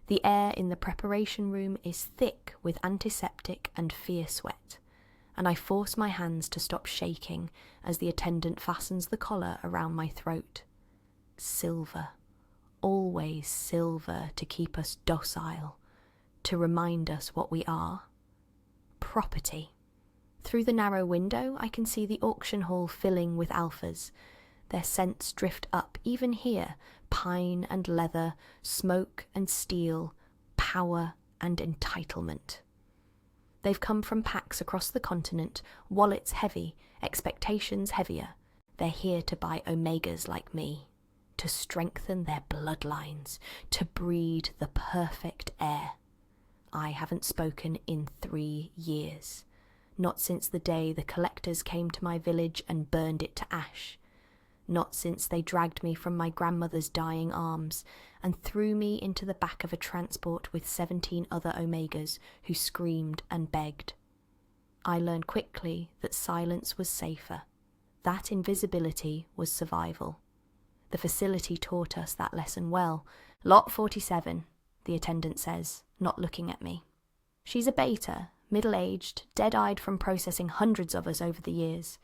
The air in the preparation room is thick with antiseptic and fear sweat, and I force my hands to stop shaking as the attendant fastens the collar around my throat. Silver, always silver, to keep us docile, to remind us what we are. Property. Through the narrow window, I can see the auction hall filling with alphas. Their scents drift up, even here, pine and leather, smoke and steel, power and entitlement. They've come from packs across the continent, wallets heavy, expectations heavier. They're here to buy omegas like me, to strengthen their bloodlines, to breed the perfect heir. I haven't spoken in 3 years, not since the day the collectors came to my village and burned it to ash. Not since they dragged me from my grandmother's dying arms and threw me into the back of a transport with 17 other omegas who screamed and begged. I learned quickly that silence was safer. That invisibility was survival. The facility taught us that lesson well. Lot 47, the attendant says, not looking at me. She's a beta, middle-aged, dead-eyed from processing hundreds of us over the years.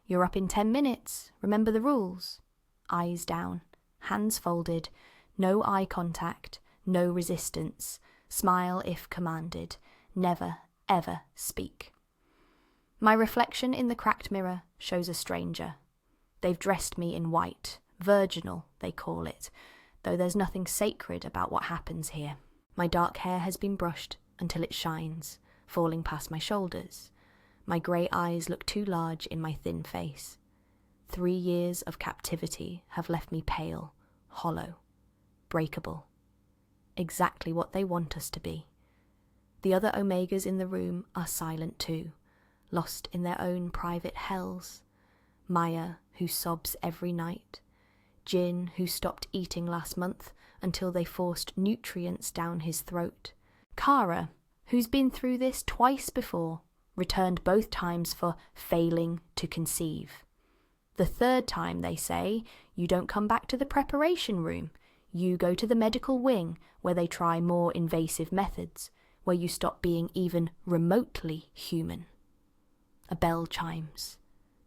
You're up in 10 minutes. Remember the rules. Eyes down, hands folded, no eye contact, no resistance. Smile if commanded. Never, ever speak. My reflection in the cracked mirror shows a stranger. They've dressed me in white, virginal, they call it, though there's nothing sacred about what happens here. My dark hair has been brushed until it shines, falling past my shoulders. My grey eyes look too large in my thin face. 3 years of captivity have left me pale, hollow, breakable. Exactly what they want us to be. The other omegas in the room are silent too, lost in their own private hells. Maya, who sobs every night. Jin, who stopped eating last month until they forced nutrients down his throat. Kara, who's been through this twice before, returned both times for failing to conceive. The third time, they say, you don't come back to the preparation room. You go to the medical wing, where they try more invasive methods, where you stop being even remotely human. A bell chimes.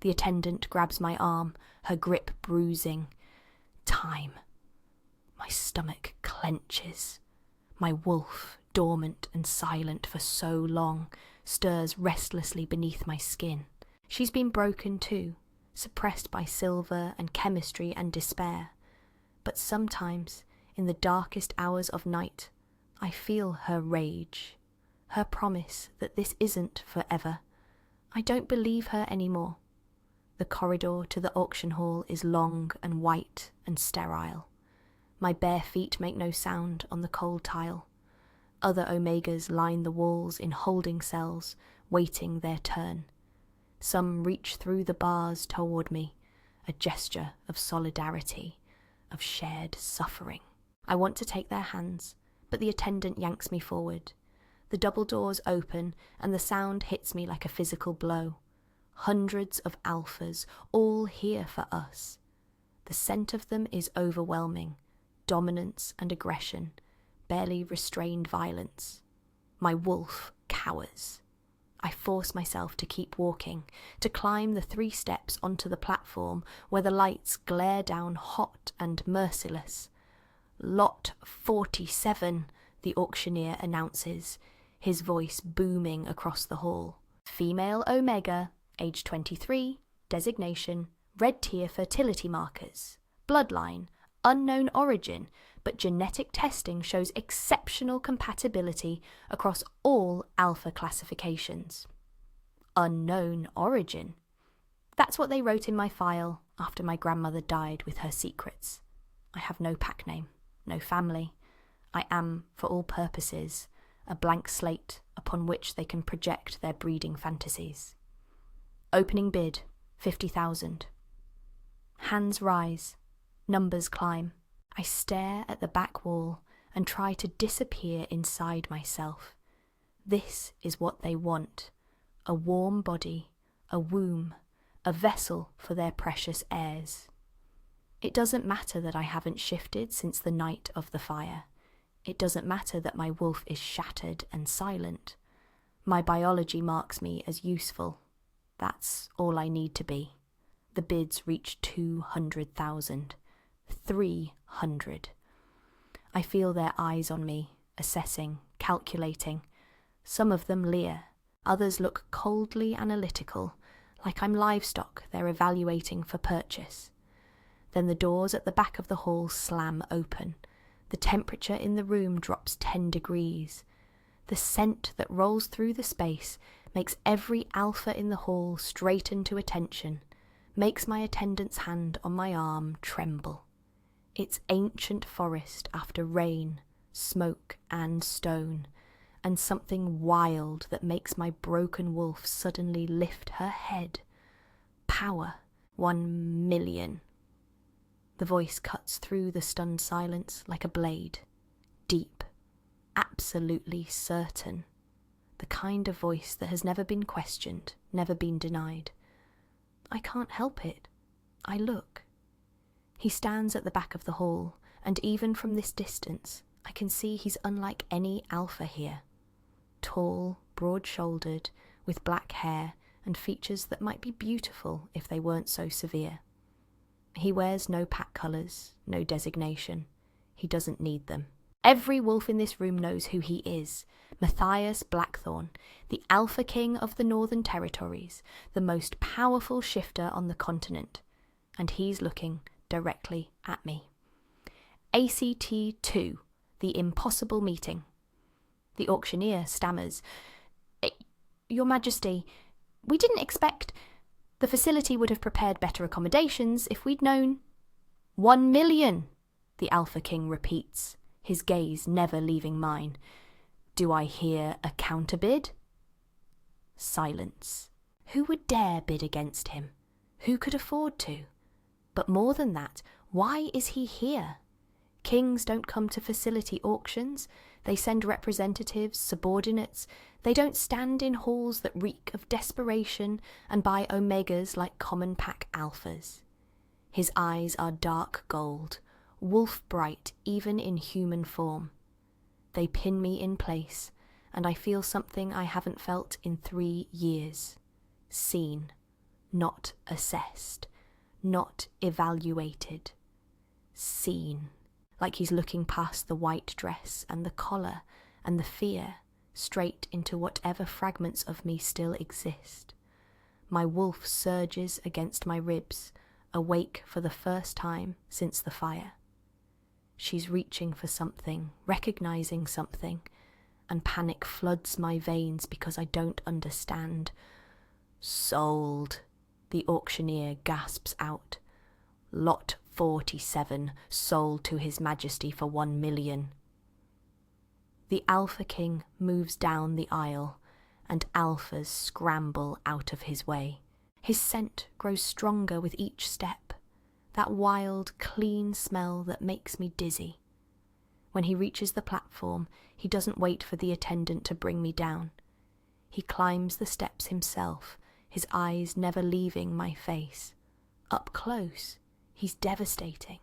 The attendant grabs my arm, her grip bruising. Time. My stomach clenches. My wolf, dormant and silent for so long, stirs restlessly beneath my skin. She's been broken too, suppressed by silver and chemistry and despair. But sometimes, in the darkest hours of night, I feel her rage, her promise that this isn't forever. I don't believe her anymore. The corridor to the auction hall is long and white and sterile. My bare feet make no sound on the cold tile. Other omegas line the walls in holding cells, waiting their turn. Some reach through the bars toward me, a gesture of solidarity, of shared suffering. I want to take their hands, but the attendant yanks me forward. The double doors open, and the sound hits me like a physical blow. Hundreds of alphas, all here for us. The scent of them is overwhelming. Dominance and aggression, barely restrained violence. My wolf cowers. I force myself to keep walking, to climb the 3 steps onto the platform where the lights glare down hot and merciless. Lot 47, the auctioneer announces, his voice booming across the hall. Female Omega, age 23, designation, red tier fertility markers, bloodline, unknown origin, but genetic testing shows exceptional compatibility across all alpha classifications. Unknown origin. That's what they wrote in my file after my grandmother died with her secrets. I have no pack name, no family. I am, for all purposes, a blank slate upon which they can project their breeding fantasies. Opening bid, 50,000. Hands rise, numbers climb. I stare at the back wall and try to disappear inside myself. This is what they want. A warm body, a womb, a vessel for their precious heirs. It doesn't matter that I haven't shifted since the night of the fire. It doesn't matter that my wolf is shattered and silent. My biology marks me as useful. That's all I need to be. The bids reach 200,000. 300. I feel their eyes on me, assessing, calculating. Some of them leer. Others look coldly analytical, like I'm livestock they're evaluating for purchase. Then the doors at the back of the hall slam open. The temperature in the room drops 10 degrees. The scent that rolls through the space makes every alpha in the hall straighten to attention, makes my attendant's hand on my arm tremble. It's ancient forest after rain, smoke and stone, and something wild that makes my broken wolf suddenly lift her head. Power. 1,000,000. The voice cuts through the stunned silence like a blade. Deep. Absolutely certain. The kind of voice that has never been questioned, never been denied. I can't help it. I look. He stands at the back of the hall, and even from this distance, I can see he's unlike any alpha here. Tall, broad-shouldered, with black hair and features that might be beautiful if they weren't so severe. He wears no pack colours, no designation. He doesn't need them. Every wolf in this room knows who he is. Matthias Blackthorn, the Alpha King of the Northern Territories, the most powerful shifter on the continent. And he's looking directly at me. ACT-2, the impossible meeting. The auctioneer stammers, "Your Majesty, we didn't expect... The facility would have prepared better accommodations if we'd known." 1,000,000, the Alpha King repeats, his gaze never leaving mine. Do I hear a counterbid? Silence. Who would dare bid against him? Who could afford to? But more than that, why is he here? Kings don't come to facility auctions. They send representatives, subordinates. They don't stand in halls that reek of desperation and buy omegas like common pack alphas. His eyes are dark gold, wolf bright even in human form. They pin me in place, and I feel something I haven't felt in 3 years. Seen, not assessed, not evaluated. Seen. Like he's looking past the white dress and the collar and the fear, straight into whatever fragments of me still exist. My wolf surges against my ribs, awake for the first time since the fire. She's reaching for something, recognizing something, and panic floods my veins because I don't understand. Sold, the auctioneer gasps out. Lot 47 sold to His Majesty for 1,000,000. The Alpha King moves down the aisle, and alphas scramble out of his way. His scent grows stronger with each step, that wild, clean smell that makes me dizzy. When he reaches the platform, he doesn't wait for the attendant to bring me down. He climbs the steps himself, his eyes never leaving my face. Up close, he's devastating.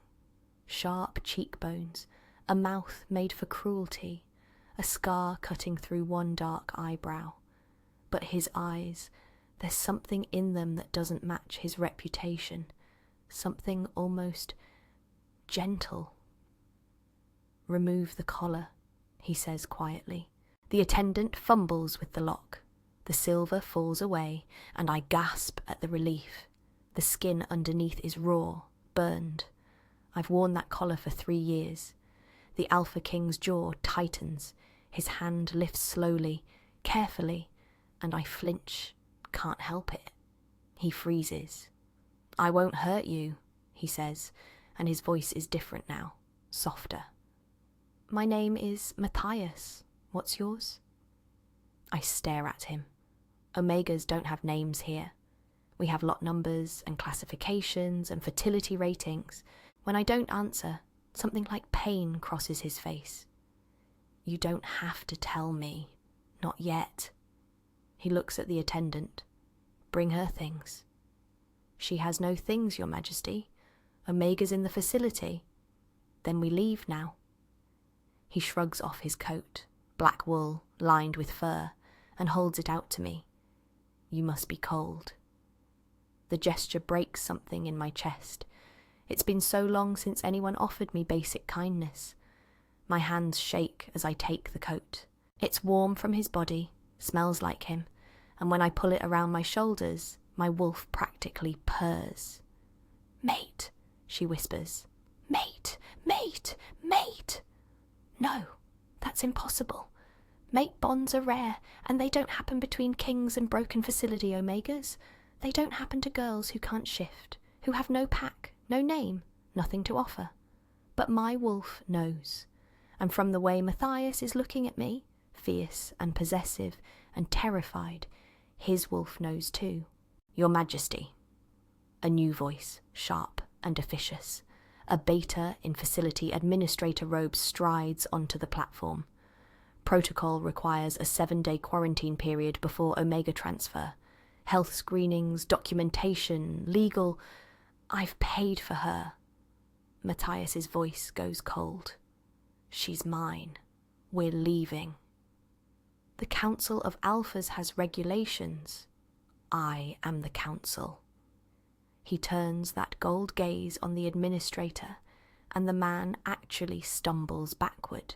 Sharp cheekbones, a mouth made for cruelty, a scar cutting through one dark eyebrow. But his eyes, there's something in them that doesn't match his reputation, something almost gentle. Remove the collar, he says quietly. The attendant fumbles with the lock. The silver falls away, and I gasp at the relief. The skin underneath is raw, burned. I've worn that collar for 3 years. The Alpha King's jaw tightens. His hand lifts slowly, carefully, and I flinch. Can't help it. He freezes. "I won't hurt you," he says, and his voice is different now, softer. "My name is Matthias. What's yours?" I stare at him. Omegas don't have names here. We have lot numbers and classifications and fertility ratings. When I don't answer, something like pain crosses his face. "You don't have to tell me. Not yet." He looks at the attendant. "Bring her things." "She has no things, Your Majesty. Omega's in the facility." "Then we leave now." He shrugs off his coat, black wool lined with fur, and holds it out to me. You must be cold. The gesture breaks something in my chest. It's been so long since anyone offered me basic kindness. My hands shake as I take the coat. It's warm from his body, smells like him, and when I pull it around my shoulders, my wolf practically purrs. Mate, she whispers. Mate, mate, mate. No, that's impossible. Mate bonds are rare, and they don't happen between kings and broken facility omegas. They don't happen to girls who can't shift, who have no pack, no name, nothing to offer. But my wolf knows, and from the way Matthias is looking at me, fierce and possessive and terrified, his wolf knows too. Your Majesty. A new voice, sharp and officious. A beta in facility administrator robes strides onto the platform. Protocol requires a 7-day quarantine period before Omega transfer. Health screenings, documentation, legal. I've paid for her. Matthias's voice goes cold. She's mine. We're leaving. The Council of Alphas has regulations. I am the Council. He turns that gold gaze on the administrator, and the man actually stumbles backward.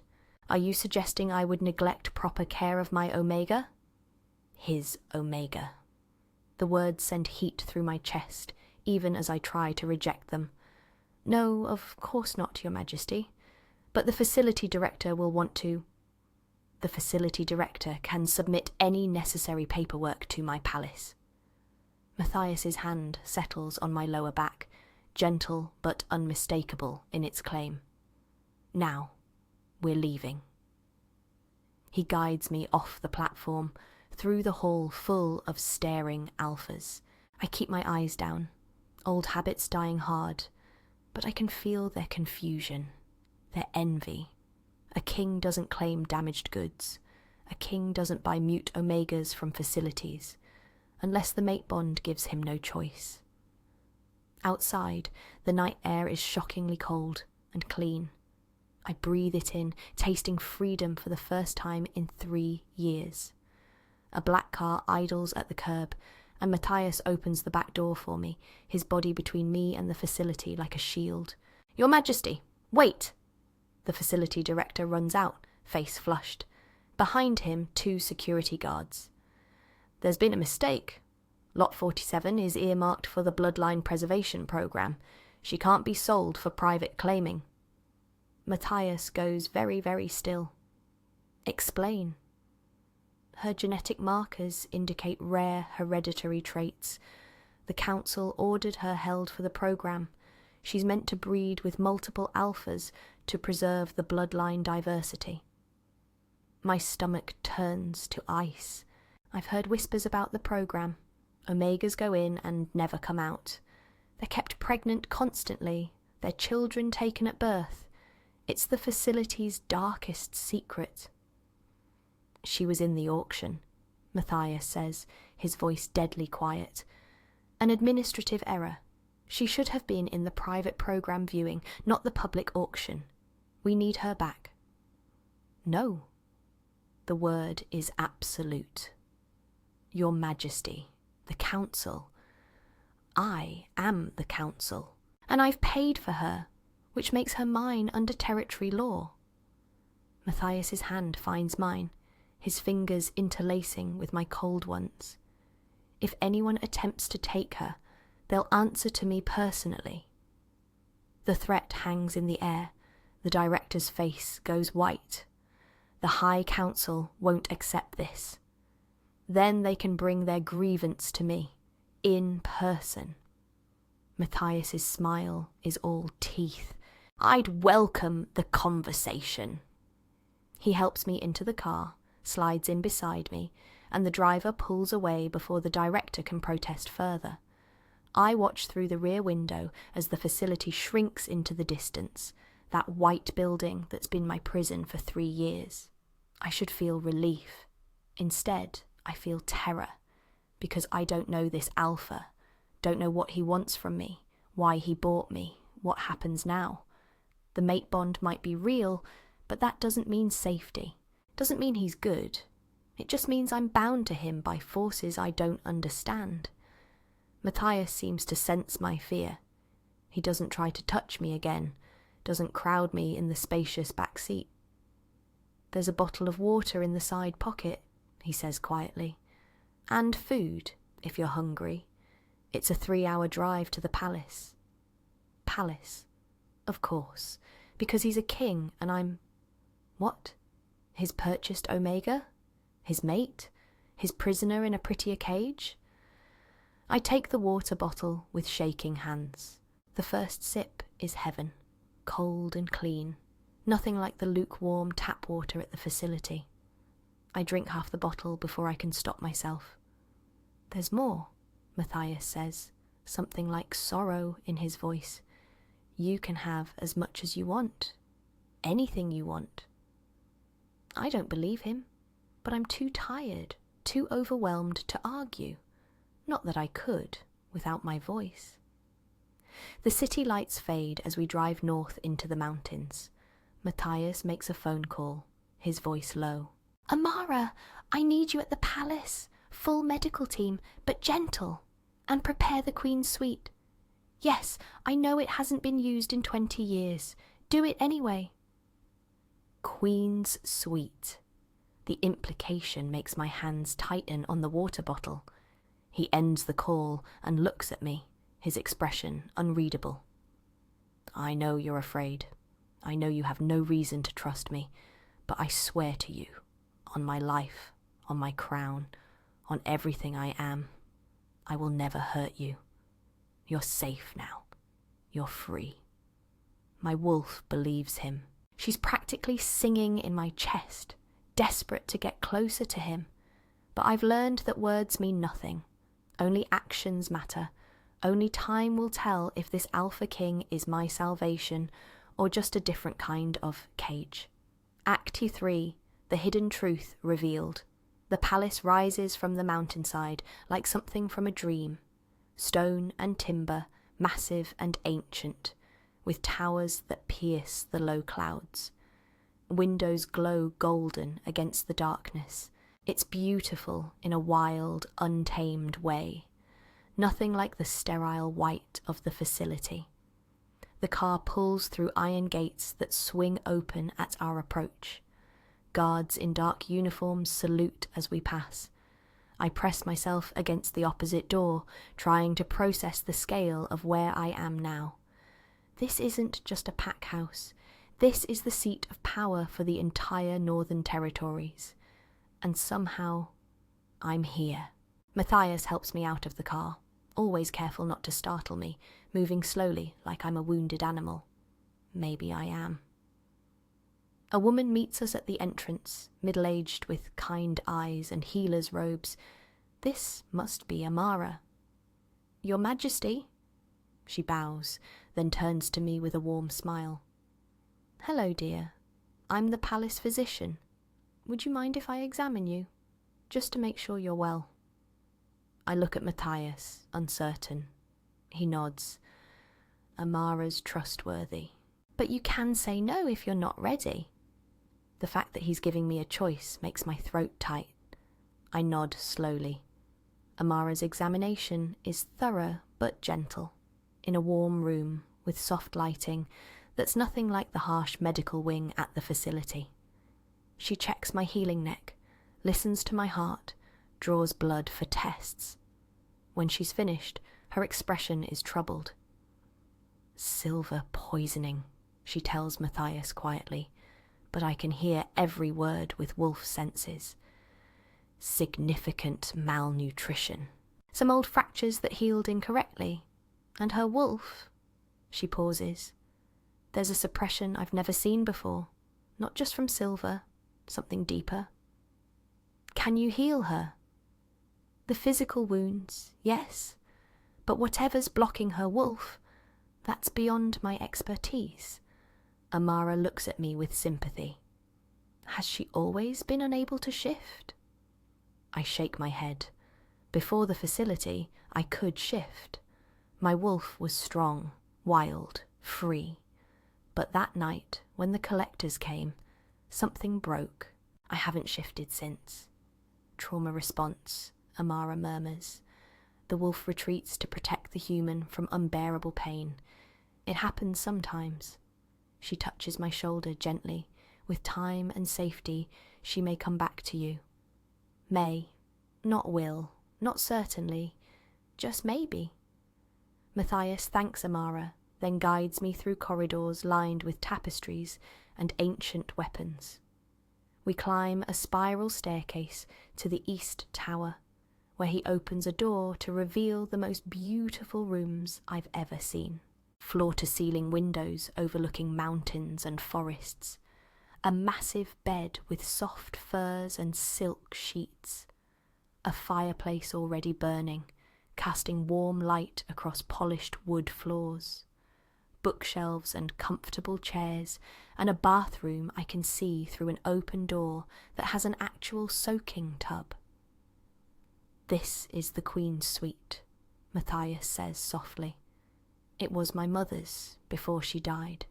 Are you suggesting I would neglect proper care of my Omega? His Omega. The words send heat through my chest, even as I try to reject them. No, of course not, Your Majesty. But the facility director will want to. The facility director can submit any necessary paperwork to my palace. Matthias's hand settles on my lower back, gentle but unmistakable in its claim. Now, we're leaving. He guides me off the platform, through the hall full of staring alphas. I keep my eyes down, old habits dying hard, but I can feel their confusion, their envy. A king doesn't claim damaged goods. A king doesn't buy mute omegas from facilities, unless the mate bond gives him no choice. Outside, the night air is shockingly cold and clean. I breathe it in, tasting freedom for the first time in 3 years. A black car idles at the curb, and Matthias opens the back door for me, his body between me and the facility like a shield. Your Majesty, wait! The facility director runs out, face flushed. Behind him, 2 security guards. There's been a mistake. Lot 47 is earmarked for the bloodline preservation program. She can't be sold for private claiming. Matthias goes very, very still. Explain. Her genetic markers indicate rare hereditary traits. The council ordered her held for the program. She's meant to breed with multiple alphas to preserve the bloodline diversity. My stomach turns to ice. I've heard whispers about the program. Omegas go in and never come out. They're kept pregnant constantly, their children taken at birth. It's the facility's darkest secret. She was in the auction, Matthias says, his voice deadly quiet. An administrative error. She should have been in the private program viewing, not the public auction. We need her back. No. The word is absolute. Your Majesty, the Council. I am the Council, and I've paid for her, which makes her mine under territory law. Matthias's hand finds mine, his fingers interlacing with my cold ones. If anyone attempts to take her, they'll answer to me personally. The threat hangs in the air. The director's face goes white. The High Council won't accept this. Then they can bring their grievance to me, in person. Matthias's smile is all teeth. I'd welcome the conversation. He helps me into the car, slides in beside me, and the driver pulls away before the director can protest further. I watch through the rear window as the facility shrinks into the distance, that white building that's been my prison for 3 years. I should feel relief. Instead, I feel terror, because I don't know this alpha, don't know what he wants from me, why he bought me, what happens now. The mate bond might be real, but that doesn't mean safety. Doesn't mean he's good. It just means I'm bound to him by forces I don't understand. Matthias seems to sense my fear. He doesn't try to touch me again, doesn't crowd me in the spacious back seat. There's a bottle of water in the side pocket, he says quietly. And food, if you're hungry. It's a 3-hour drive to the palace. Palace, of course, because he's a king and I'm... What? His purchased Omega? His mate? His prisoner in a prettier cage? I take the water bottle with shaking hands. The first sip is heaven, cold and clean, nothing like the lukewarm tap water at the facility. I drink half the bottle before I can stop myself. There's more, Matthias says, something like sorrow in his voice. You can have as much as you want, anything you want. I don't believe him, but I'm too tired, too overwhelmed to argue. Not that I could, without my voice. The city lights fade as we drive north into the mountains. Matthias makes a phone call, his voice low. Amara, I need you at the palace. Full medical team, but gentle. And prepare the Queen's suite. Yes, I know it hasn't been used in 20 years. Do it anyway. Queen's suite. The implication makes my hands tighten on the water bottle. He ends the call and looks at me, his expression unreadable. I know you're afraid. I know you have no reason to trust me, but I swear to you, on my life, on my crown, on everything I am, I will never hurt you. You're safe now. You're free. My wolf believes him. She's practically singing in my chest, desperate to get closer to him. But I've learned that words mean nothing. Only actions matter. Only time will tell if this Alpha King is my salvation or just a different kind of cage. Act 3, the hidden truth revealed. The palace rises from the mountainside like something from a dream. Stone and timber, massive and ancient, with towers that pierce the low clouds. Windows glow golden against the darkness. It's beautiful in a wild, untamed way. Nothing like the sterile white of the facility. The car pulls through iron gates that swing open at our approach. Guards in dark uniforms salute as we pass. I press myself against the opposite door, trying to process the scale of where I am now. This isn't just a pack house. This is the seat of power for the entire Northern Territories. And somehow, I'm here. Matthias helps me out of the car, always careful not to startle me, moving slowly like I'm a wounded animal. Maybe I am. A woman meets us at the entrance, middle-aged with kind eyes and healer's robes. This must be Amara. Your Majesty? She bows, then turns to me with a warm smile. Hello, dear. I'm the palace physician. Would you mind if I examine you? Just to make sure you're well. I look at Matthias, uncertain. He nods. Amara's trustworthy. But you can say no if you're not ready. The fact that he's giving me a choice makes my throat tight. I nod slowly. Amara's examination is thorough but gentle, in a warm room with soft lighting that's nothing like the harsh medical wing at the facility. She checks my healing neck, listens to my heart, draws blood for tests. When she's finished, her expression is troubled. Silver poisoning, she tells Matthias quietly, but I can hear every word with wolf senses. Significant malnutrition. Some old fractures that healed incorrectly. And her wolf, she pauses. There's a suppression I've never seen before, not just from Silver, something deeper. Can you heal her? The physical wounds, yes, but whatever's blocking her wolf, that's beyond my expertise. Amara looks at me with sympathy. Has she always been unable to shift? I shake my head. Before the facility, I could shift. My wolf was strong, wild, free. But that night, when the collectors came, Something broke. I haven't shifted since. Trauma response, Amara murmurs. The wolf retreats to protect the human from unbearable pain. It happens sometimes. She touches my shoulder gently. With time and safety, she may come back to you. May, not will, not certainly, just maybe. Matthias thanks Amara, then guides me through corridors lined with tapestries and ancient weapons. We climb a spiral staircase to the east tower, where he opens a door to reveal the most beautiful rooms I've ever seen. Floor-to-ceiling windows overlooking mountains and forests. A massive bed with soft furs and silk sheets. A fireplace already burning, casting warm light across polished wood floors. Bookshelves and comfortable chairs, and a bathroom I can see through an open door that has an actual soaking tub. This is the Queen's suite, Matthias says softly. It was my mother's before she died.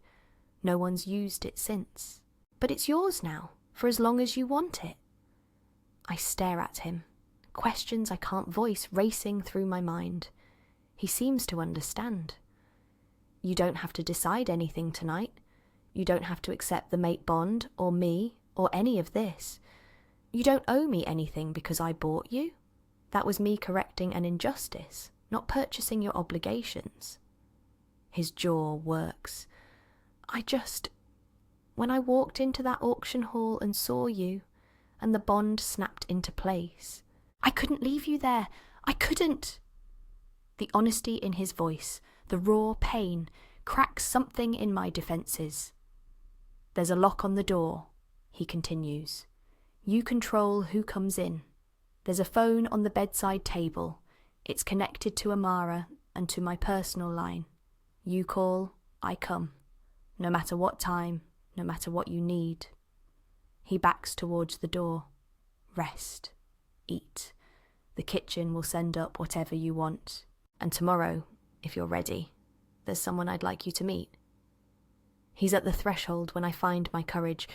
No one's used it since. But it's yours now, for as long as you want it. I stare at him, questions I can't voice racing through my mind. He seems to understand. You don't have to decide anything tonight. You don't have to accept the mate bond, or me, or any of this. You don't owe me anything because I bought you. That was me correcting an injustice, not purchasing your obligations. His jaw works. When I walked into that auction hall and saw you, and the bond snapped into place, I couldn't leave you there. I couldn't. The honesty in his voice, the raw pain, cracks something in my defences. There's a lock on the door, he continues. You control who comes in. There's a phone on the bedside table. It's connected to Amara and to my personal line. You call, I come. No matter what time, no matter what you need. He backs towards the door. Rest. Eat. The kitchen will send up whatever you want. And tomorrow, if you're ready, there's someone I'd like you to meet. He's at the threshold when I find my courage.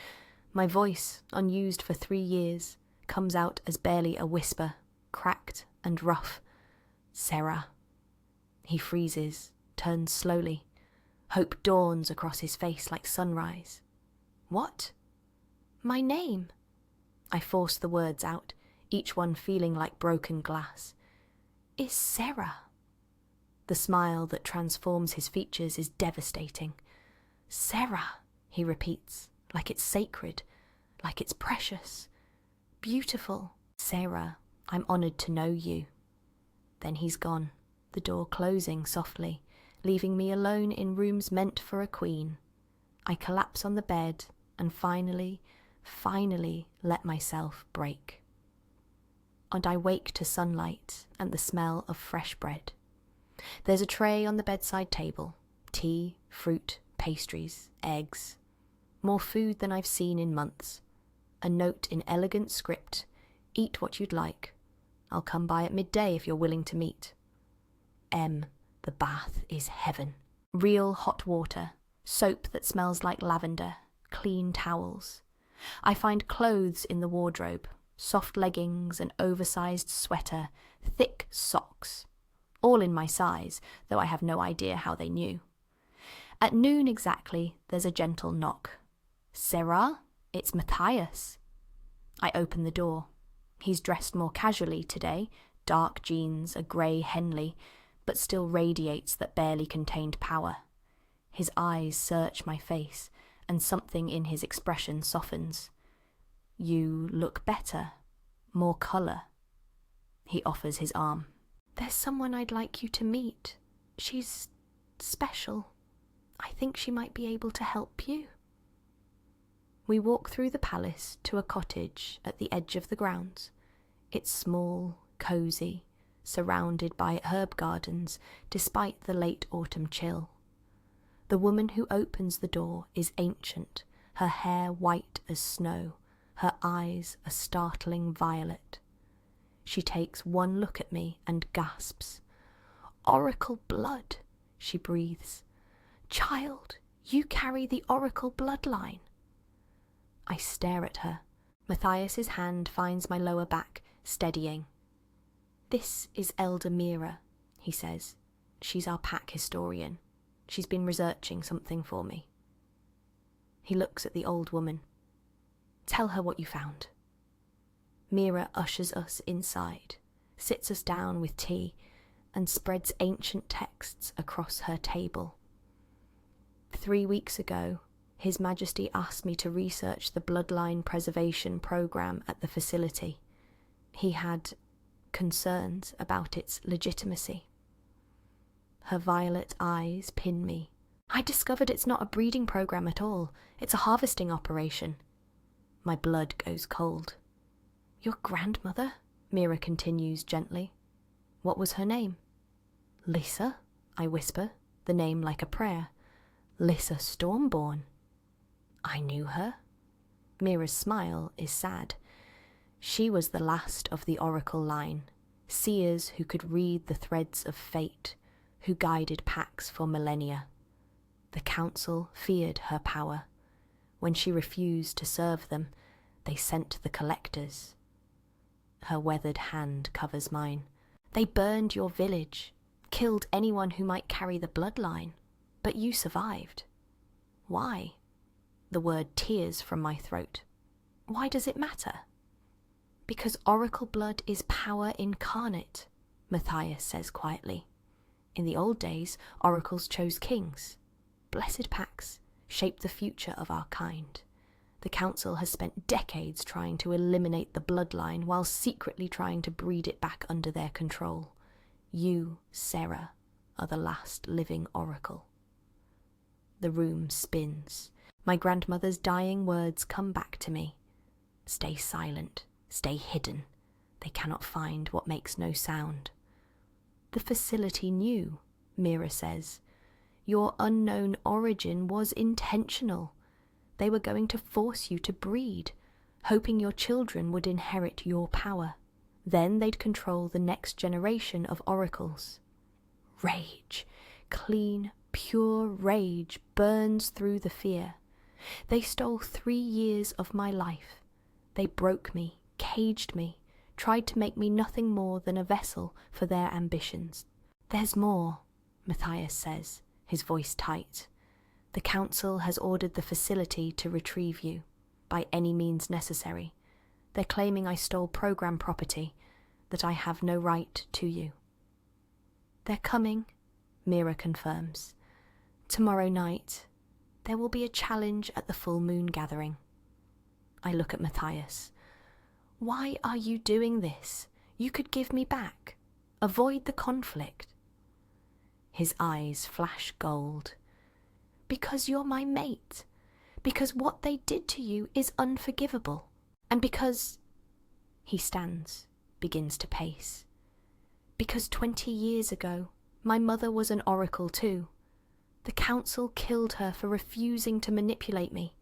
My voice, unused for 3 years, comes out as barely a whisper, cracked and rough. Sera. He freezes, turns slowly. Hope dawns across his face like sunrise. What? My name. I force the words out, each one feeling like broken glass. Is Sera. The smile that transforms his features is devastating. Sera, he repeats, like it's sacred, like it's precious. Beautiful. Sera, I'm honoured to know you. Then he's gone, the door closing softly, leaving me alone in rooms meant for a queen. I collapse on the bed and finally let myself break. And I wake to sunlight and the smell of fresh bread. There's a tray on the bedside table, tea, fruit, pastries, eggs. More food than I've seen in months. A note in elegant script, eat what you'd like. I'll come by at midday if you're willing to meet. M, the bath is heaven. Real hot water, soap that smells like lavender, clean towels. I find clothes in the wardrobe, soft leggings, an oversized sweater, thick socks. All in my size, though I have no idea how they knew. At noon exactly, there's a gentle knock. Sera, it's Matthias. I open the door. He's dressed more casually today, dark jeans, a grey Henley, but still radiates that barely contained power. His eyes search my face, and something in his expression softens. You look better, more colour. He offers his arm. There's someone I'd like you to meet. She's special. I think she might be able to help you. We walk through the palace to a cottage at the edge of the grounds. It's small, cosy, surrounded by herb gardens despite the late autumn chill. The woman who opens the door is ancient, her hair white as snow, her eyes a startling violet. She takes one look at me and gasps. Oracle blood, she breathes. Child, you carry the Oracle bloodline. I stare at her. Matthias's hand finds my lower back, steadying. "This is Elder Mira," he says. "She's our pack historian. She's been researching something for me." He looks at the old woman. "Tell her what you found." Mira ushers us inside, sits us down with tea, and spreads ancient texts across her table. 3 weeks ago, His Majesty asked me to research the bloodline preservation program at the facility. He had concerns about its legitimacy. Her violet eyes pin me. "I discovered it's not a breeding program at all. It's a harvesting operation." My blood goes cold. "Your grandmother?" Mira continues gently. "What was her name?" "Lisa," I whisper, the name like a prayer. "Lisa Stormborn." "I knew her." Mira's smile is sad. She was the last of the oracle line, seers who could read the threads of fate, who guided packs for millennia. The council feared her power. When she refused to serve them, they sent the collectors. Her weathered hand covers mine. "They burned your village, killed anyone who might carry the bloodline, but you survived. Why?" The word tears from my throat. "Why does it matter?" "Because oracle blood is power incarnate," Matthias says quietly. "In the old days, oracles chose kings. Blessed packs shaped the future of our kind. The council has spent decades trying to eliminate the bloodline while secretly trying to breed it back under their control. You, Sera, are the last living oracle." The room spins. My grandmother's dying words come back to me. "Stay silent, stay hidden. They cannot find what makes no sound." "The facility knew," Mira says. "Your unknown origin was intentional. They were going to force you to breed, hoping your children would inherit your power. Then they'd control the next generation of oracles." Rage, clean, pure rage burns through the fear. "They stole 3 years of my life. They broke me, caged me, tried to make me nothing more than a vessel for their ambitions." "There's more," Matthias says, his voice tight. "The council has ordered the facility to retrieve you, by any means necessary. They're claiming I stole program property, that I have no right to you." "They're coming," Mira confirms. "Tomorrow night, there will be a challenge at the full moon gathering." I look at Matthias. "Why are you doing this? You could give me back. Avoid the conflict." His eyes flash gold. "Because you're my mate. Because what they did to you is unforgivable. And because..." He stands, begins to pace. "Because 20 years ago, my mother was an oracle too. The council killed her for refusing to manipulate me.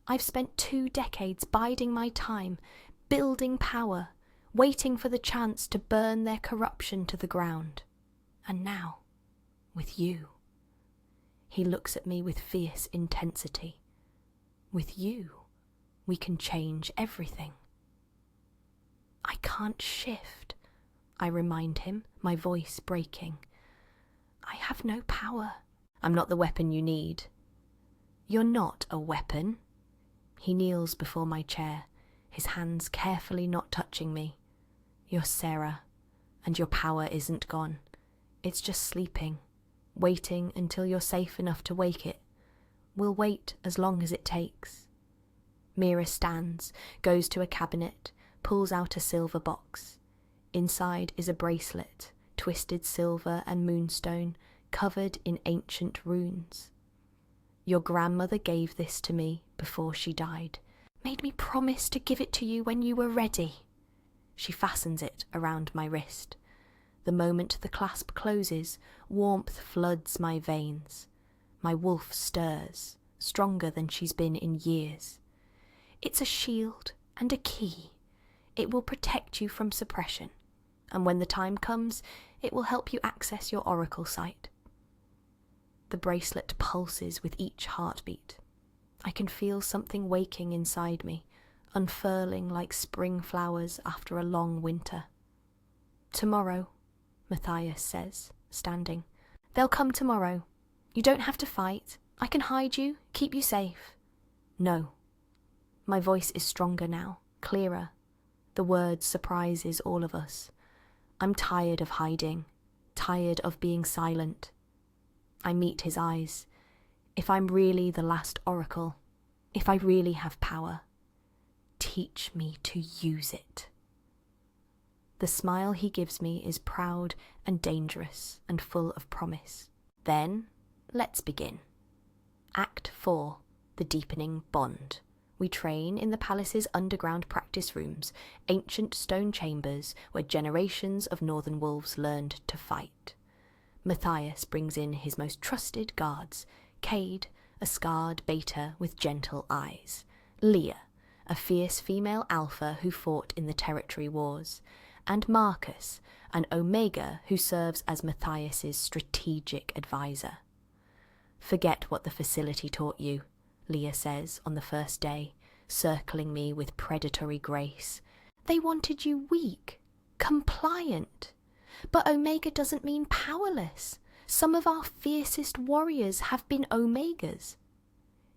I've spent 2 decades biding my time, building power, waiting for the chance to burn their corruption to the ground. And now, with you." He looks at me with fierce intensity. "With you, we can change everything." "I can't shift," I remind him, my voice breaking. "I have no power." "I'm not the weapon you need." "You're not a weapon." He kneels before my chair, his hands carefully not touching me. "You're Sera, and your power isn't gone. It's just sleeping, waiting until you're safe enough to wake it. We'll wait as long as it takes." Mira stands, goes to a cabinet, pulls out a silver box. Inside is a bracelet, twisted silver and moonstone, covered in ancient runes. "Your grandmother gave this to me before she died. Made me promise to give it to you when you were ready." She fastens it around my wrist. The moment the clasp closes, warmth floods my veins. My wolf stirs, stronger than she's been in years. "It's a shield and a key. It will protect you from suppression, and when the time comes, it will help you access your oracle site." The bracelet pulses with each heartbeat. I can feel something waking inside me, unfurling like spring flowers after a long winter. Tomorrow, Matthias says, standing. They'll come tomorrow. You don't have to fight. I can hide you, keep you safe. No. My voice is stronger now, clearer. The word surprises all of us. I'm tired of hiding, tired of being silent. I meet his eyes. If I'm really the last oracle, if I really have power, teach me to use it. The smile he gives me is proud and dangerous and full of promise. Then, let's begin. Act 4, the deepening bond. We train in the palace's underground practice rooms, ancient stone chambers where generations of northern wolves learned to fight. Matthias brings in his most trusted guards, Cade, a scarred beta with gentle eyes, Leah, a fierce female alpha who fought in the territory wars, and Marcus, an omega who serves as Matthias's strategic advisor. Forget what the facility taught you, Leah says on the first day, circling me with predatory grace. They wanted you weak, compliant. But Omega doesn't mean powerless. Some of our fiercest warriors have been Omegas.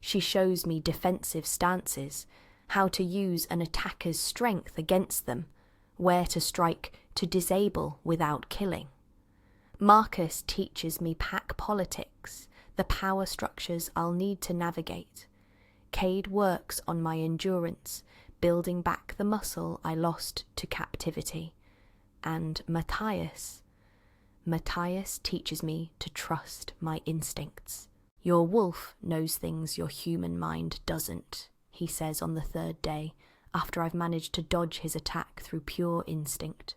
She shows me defensive stances, how to use an attacker's strength against them, where to strike to disable without killing. Marcus teaches me pack politics, the power structures I'll need to navigate. Cade works on my endurance, building back the muscle I lost to captivity. And Matthias teaches me to trust my instincts. Your wolf knows things your human mind doesn't, he says on the third day, after I've managed to dodge his attack through pure instinct.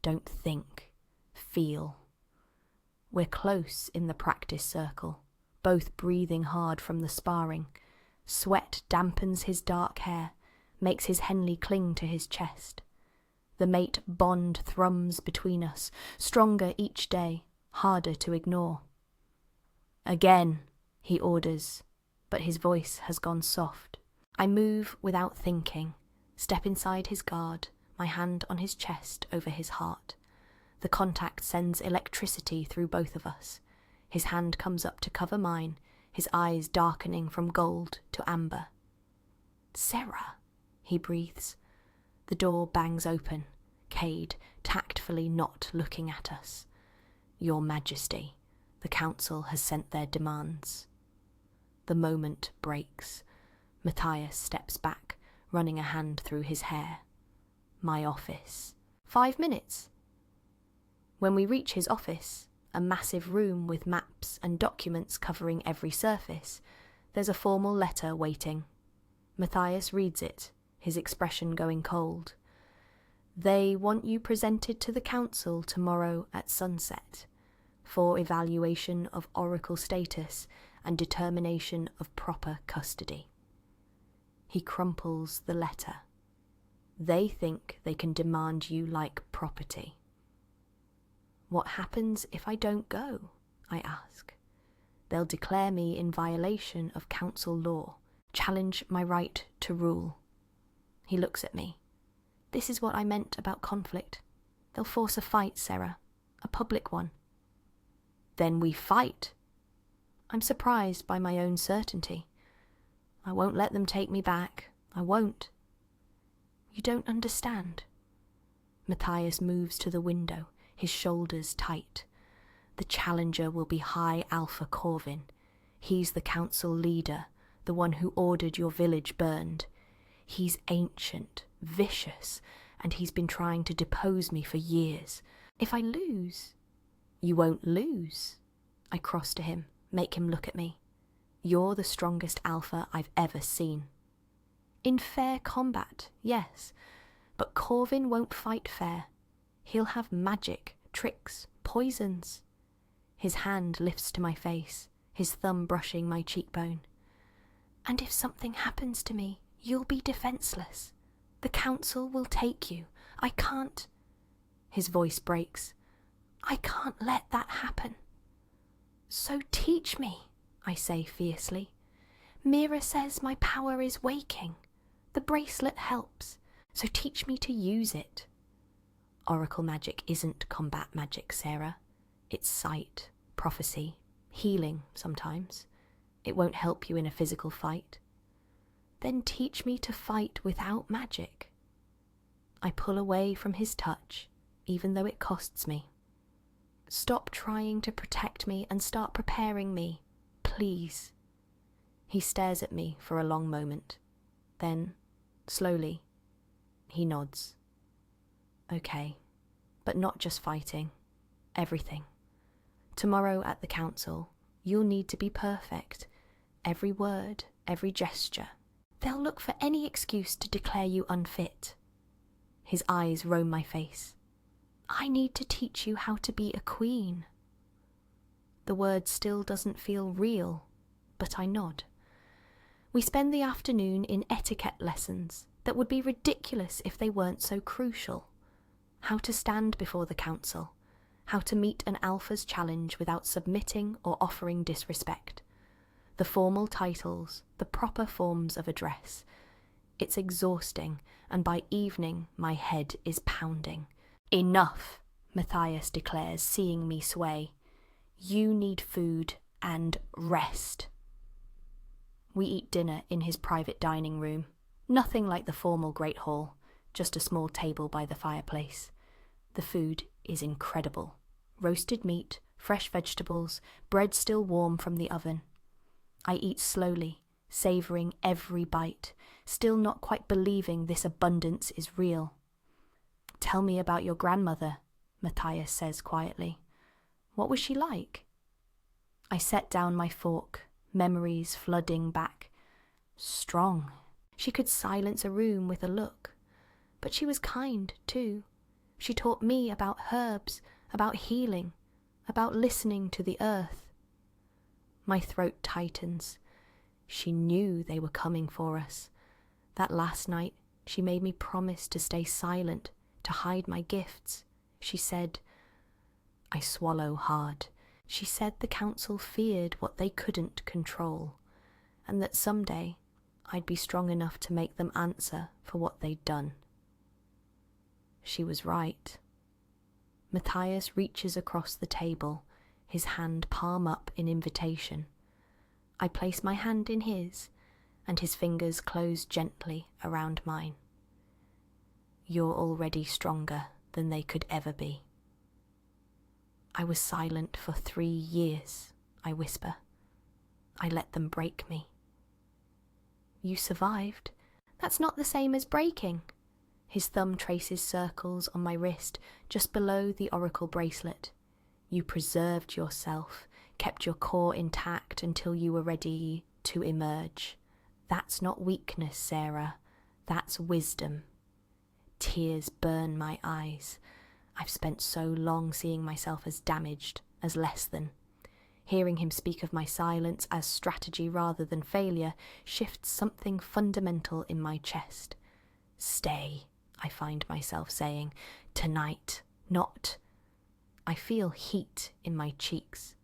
Don't think, feel. We're close in the practice circle, both breathing hard from the sparring. Sweat dampens his dark hair, makes his Henley cling to his chest. The mate bond thrums between us, stronger each day, harder to ignore. Again, he orders, but his voice has gone soft. I move without thinking, step inside his guard, my hand on his chest over his heart. The contact sends electricity through both of us. His hand comes up to cover mine, his eyes darkening from gold to amber. Sera, he breathes. The door bangs open, Cade tactfully not looking at us. Your Majesty, the council has sent their demands. The moment breaks. Matthias steps back, running a hand through his hair. My office. 5 minutes. When we reach his office, a massive room with maps and documents covering every surface, there's a formal letter waiting. Matthias reads it, his expression going cold. They want you presented to the council tomorrow at sunset for evaluation of oracle status and determination of proper custody. He crumples the letter. They think they can demand you like property. What happens if I don't go? I ask. They'll declare me in violation of council law, challenge my right to rule. He looks at me. This is what I meant about conflict. They'll force a fight, Sera, a public one. Then we fight. I'm surprised by my own certainty. I won't let them take me back. I won't. You don't understand. Matthias moves to the window, his shoulders tight. The challenger will be High Alpha Corvin. He's the council leader, the one who ordered your village burned. He's ancient, vicious, and he's been trying to depose me for years. If I lose... You won't lose. I cross to him, make him look at me. You're the strongest alpha I've ever seen. In fair combat, yes, but Corvin won't fight fair. He'll have magic, tricks, poisons. His hand lifts to my face, his thumb brushing my cheekbone. And if something happens to me, you'll be defenseless. The council will take you. I can't... His voice breaks. I can't let that happen. So teach me, I say fiercely. Mira says my power is waking. The bracelet helps, so teach me to use it. Oracle magic isn't combat magic, Sera. It's sight, prophecy, healing sometimes. It won't help you in a physical fight. Then teach me to fight without magic. I pull away from his touch, even though it costs me. Stop trying to protect me and start preparing me, please. He stares at me for a long moment. Then, slowly, he nods. Okay, but not just fighting. Everything. Tomorrow at the council, you'll need to be perfect. Every word, every gesture. They'll look for any excuse to declare you unfit. His eyes roam my face. I need to teach you how to be a queen. The word still doesn't feel real, but I nod. We spend the afternoon in etiquette lessons that would be ridiculous if they weren't so crucial. How to stand before the council, how to meet an alpha's challenge without submitting or offering disrespect. The formal titles, the proper forms of address. It's exhausting, and by evening my head is pounding. Enough, Matthias declares, seeing me sway. You need food and rest. We eat dinner in his private dining room. Nothing like the formal Great Hall, just a small table by the fireplace. The food is incredible. Roasted meat, fresh vegetables, bread still warm from the oven. I eat slowly, savouring every bite, still not quite believing this abundance is real. Tell me about your grandmother, Matthias says quietly. What was she like? I set down my fork, memories flooding back. Strong. She could silence a room with a look. But she was kind, too. She taught me about herbs, about healing, about listening to the earth. My throat tightens. She knew they were coming for us. That last night, she made me promise to stay silent, to hide my gifts. She said, I swallow hard. She said the council feared what they couldn't control, and that someday I'd be strong enough to make them answer for what they'd done. She was right. Matthias reaches across the table, his hand palm up in invitation. I place my hand in his, and his fingers close gently around mine. You're already stronger than they could ever be. I was silent for 3 years, I whisper. I let them break me. You survived. That's not the same as breaking. His thumb traces circles on my wrist, just below the oracle bracelet. You preserved yourself, kept your core intact until you were ready to emerge. That's not weakness, Sera. That's wisdom. Tears burn my eyes. I've spent so long seeing myself as damaged, as less than. Hearing him speak of my silence as strategy rather than failure shifts something fundamental in my chest. Stay, I find myself saying. Tonight, not. I feel heat in my cheeks.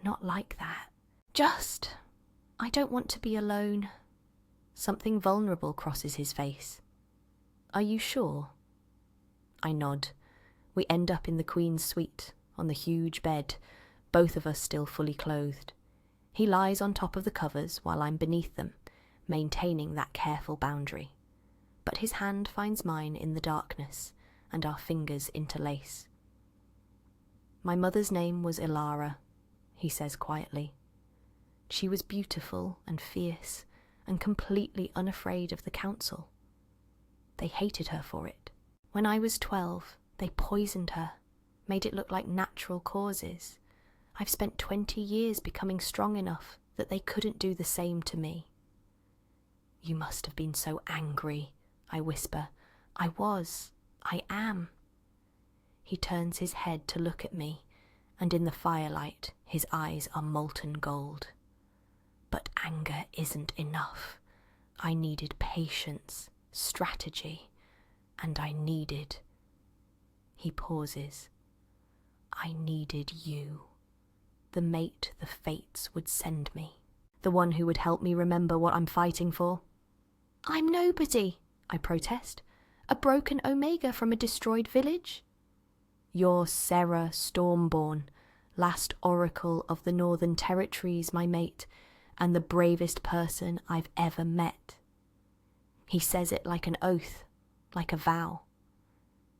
Not like that. Just, I don't want to be alone. Something vulnerable crosses his face. Are you sure? I nod. We end up in the Queen's suite, on the huge bed, both of us still fully clothed. He lies on top of the covers while I'm beneath them, maintaining that careful boundary. But his hand finds mine in the darkness, and our fingers interlace. My mother's name was Ilara, he says quietly. She was beautiful and fierce, and completely unafraid of the council. They hated her for it. When I was 12, they poisoned her, made it look like natural causes. I've spent 20 years becoming strong enough that they couldn't do the same to me. You must have been so angry, I whisper. I was. I am. He turns his head to look at me, and in the firelight, his eyes are molten gold. But anger isn't enough. I needed patience, strategy, and I needed... He pauses. I needed you. The mate the fates would send me. the one who would help me remember what I'm fighting for. I'm nobody, I protest. A broken Omega from a destroyed village? You're Sera Stormborn, last oracle of the Northern Territories, my mate, and the bravest person I've ever met. He says it like an oath, like a vow.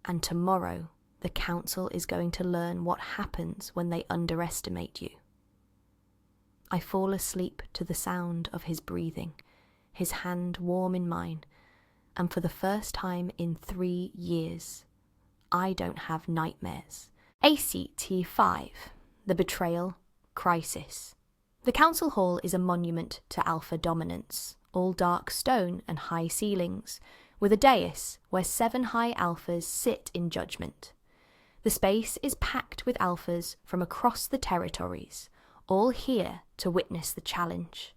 And tomorrow, the council is going to learn what happens when they underestimate you. I fall asleep to the sound of his breathing, his hand warm in mine, and for the first time in 3 years, I don't have nightmares. ACT5, the betrayal, crisis. The council hall is a monument to alpha dominance, all dark stone and high ceilings, with a dais where 7 high alphas sit in judgment. The space is packed with alphas from across the territories, all here to witness the challenge.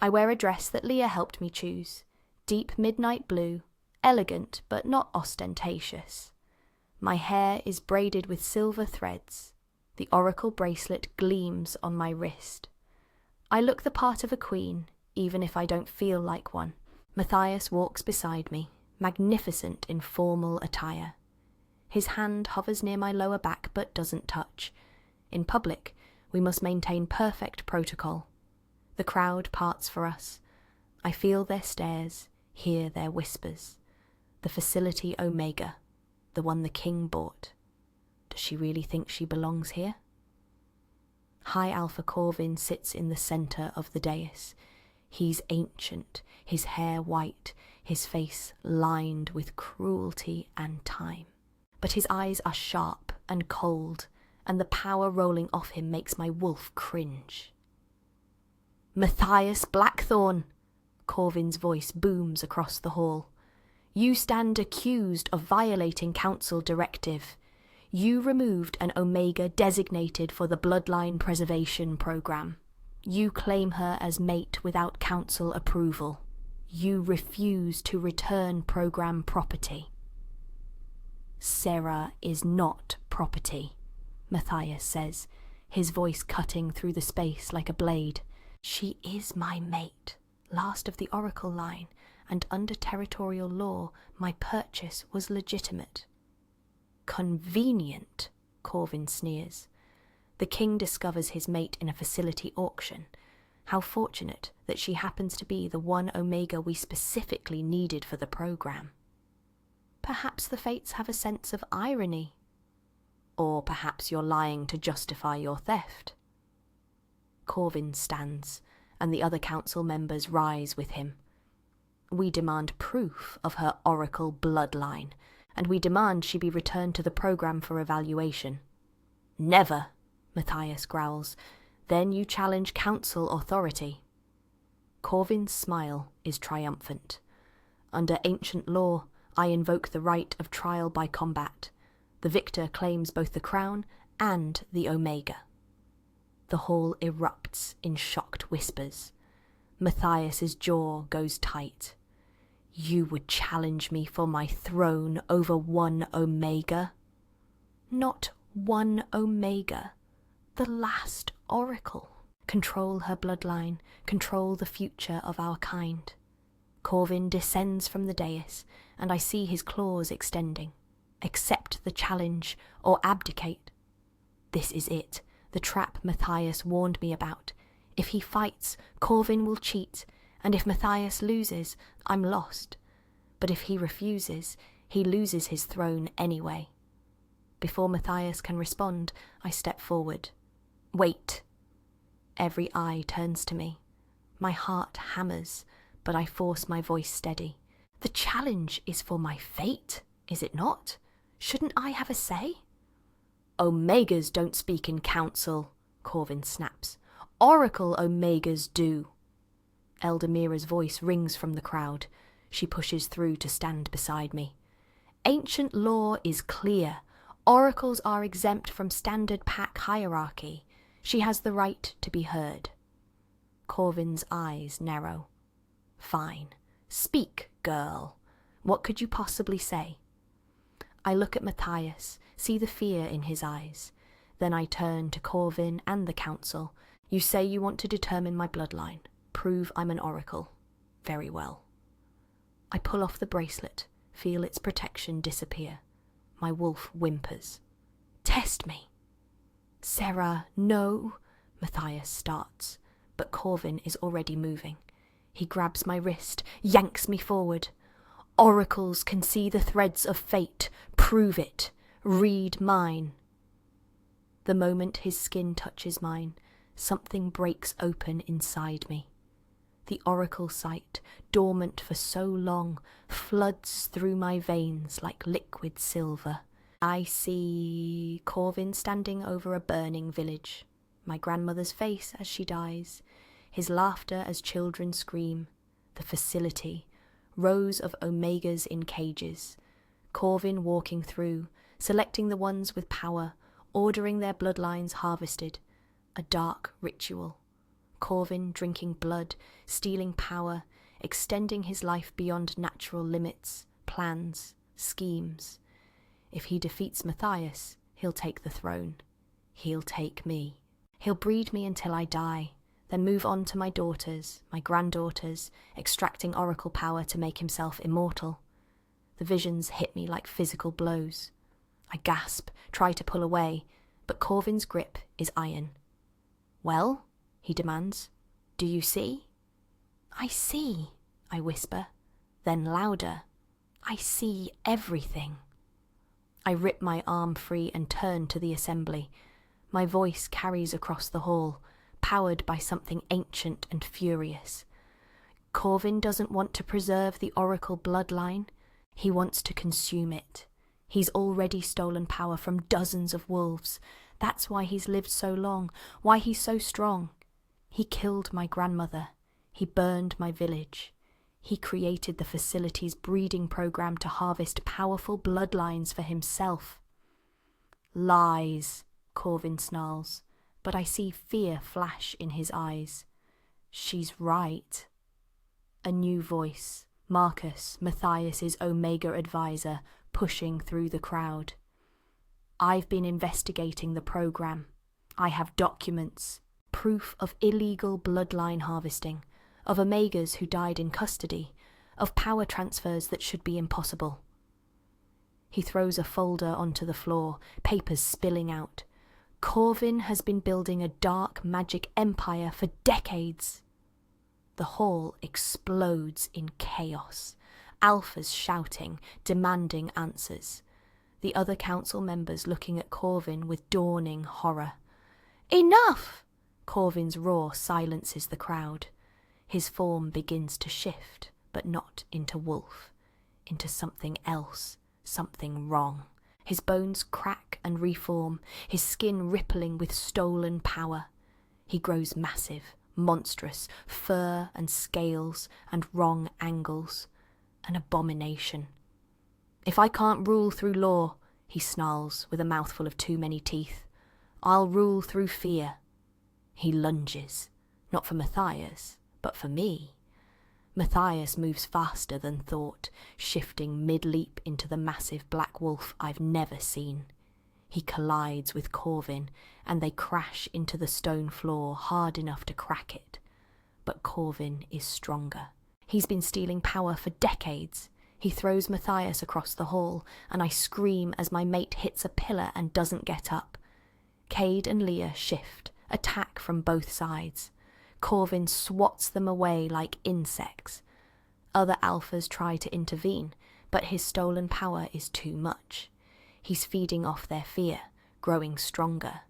I wear a dress that Leah helped me choose, deep midnight blue, elegant but not ostentatious. My hair is braided with silver threads. The oracle bracelet gleams on my wrist. I look the part of a queen, even if I don't feel like one. Matthias walks beside me, magnificent in formal attire. His hand hovers near my lower back but doesn't touch. In public, we must maintain perfect protocol. The crowd parts for us. I feel their stares, hear their whispers. The facility Omega, the one the king bought. Does she really think she belongs here? High Alpha Corvin sits in the centre of the dais. He's ancient, his hair white, his face lined with cruelty and time. But his eyes are sharp and cold, and the power rolling off him makes my wolf cringe. Matthias Blackthorn, Corvin's voice booms across the hall. You stand accused of violating council directive. You removed an Omega designated for the Bloodline Preservation Program. You claim her as mate without council approval. You refuse to return program property. Sera is not property, Matthias says, his voice cutting through the space like a blade. She is my mate, last of the oracle line, and under territorial law, my purchase was legitimate. Convenient, Corvin sneers. The king discovers his mate in a facility auction. How fortunate that she happens to be the one Omega we specifically needed for the program. Perhaps the fates have a sense of irony. Or perhaps you're lying to justify your theft. Corvin stands, and the other council members rise with him. We demand proof of her oracle bloodline, and we demand she be returned to the program for evaluation. Never, Matthias growls. Then you challenge council authority. Corvin's smile is triumphant. Under ancient law, I invoke the right of trial by combat. The victor claims both the crown and the Omega. The hall erupts in shocked whispers. Matthias's jaw goes tight. You would challenge me for my throne over one Omega? Not one Omega, the last oracle. Control her bloodline, control the future of our kind. Corvin descends from the dais, and I see his claws extending. Accept the challenge or abdicate. This is it, the trap Matthias warned me about. If he fights, Corvin will cheat, and if Matthias loses, I'm lost. But if he refuses, he loses his throne anyway. Before Matthias can respond, I step forward. Wait. Every eye turns to me. My heart hammers, but I force my voice steady. The challenge is for my fate, is it not? Shouldn't I have a say? Omegas don't speak in council, Corvin snaps. Oracle Omegas do. Eldamira's voice rings from the crowd. She pushes through to stand beside me. Ancient law is clear. Oracles are exempt from standard pack hierarchy. She has the right to be heard. Corvin's eyes narrow. Fine. Speak, girl. What could you possibly say? I look at Matthias, see the fear in his eyes. Then I turn to Corvin and the council. You say you want to determine my bloodline. prove I'm an oracle. Very well. I pull off the bracelet, feel its protection disappear. My wolf whimpers. Test me. Sera, no. Matthias starts, but Corvin is already moving. He grabs my wrist, yanks me forward. Oracles can see the threads of fate. Prove it. Read mine. The moment his skin touches mine, something breaks open inside me. The oracle sight, dormant for so long, floods through my veins like liquid silver. I see Corvin standing over a burning village, my grandmother's face as she dies, his laughter as children scream, the facility, rows of omegas in cages, Corvin walking through, selecting the ones with power, ordering their bloodlines harvested, a dark ritual. Corvin drinking blood, stealing power, extending his life beyond natural limits, plans, schemes. If he defeats Matthias, he'll take the throne. He'll take me. He'll breed me until I die, then move on to my daughters, my granddaughters, extracting oracle power to make himself immortal. The visions hit me like physical blows. I gasp, try to pull away, but Corvin's grip is iron. Well? He demands. Do you see? I see, I whisper, then louder. I see everything. I rip my arm free and turn to the assembly. My voice carries across the hall, powered by something ancient and furious. Corvin doesn't want to preserve the oracle bloodline. He wants to consume it. He's already stolen power from dozens of wolves. That's why he's lived so long, why he's so strong. He killed my grandmother. He burned my village. He created the facility's breeding program to harvest powerful bloodlines for himself. Lies, Corvin snarls, but I see fear flash in his eyes. She's right. A new voice, Marcus, Matthias's Omega advisor, pushing through the crowd. I've been investigating the program. I have documents, proof of illegal bloodline harvesting, of Omegas who died in custody, of power transfers that should be impossible. He throws a folder onto the floor, papers spilling out. Corvin has been building a dark magic empire for decades. The hall explodes in chaos, alphas shouting, demanding answers. The other council members looking at Corvin with dawning horror. Enough! Corvin's roar silences the crowd. His form begins to shift, but not into wolf, into something else, something wrong. His bones crack and reform, his skin rippling with stolen power. He grows massive, monstrous, fur and scales and wrong angles. An abomination. If I can't rule through law, he snarls with a mouthful of too many teeth, I'll rule through fear. He lunges, not for Matthias, but for me. Matthias moves faster than thought, shifting mid-leap into the massive black wolf I've never seen. He collides with Corvin, and they crash into the stone floor hard enough to crack it. But Corvin is stronger. He's been stealing power for decades. He throws Matthias across the hall, and I scream as my mate hits a pillar and doesn't get up. Cade and Leah shift, attack from both sides. Corvin swats them away like insects. Other alphas try to intervene, but his stolen power is too much. He's feeding off their fear, growing stronger.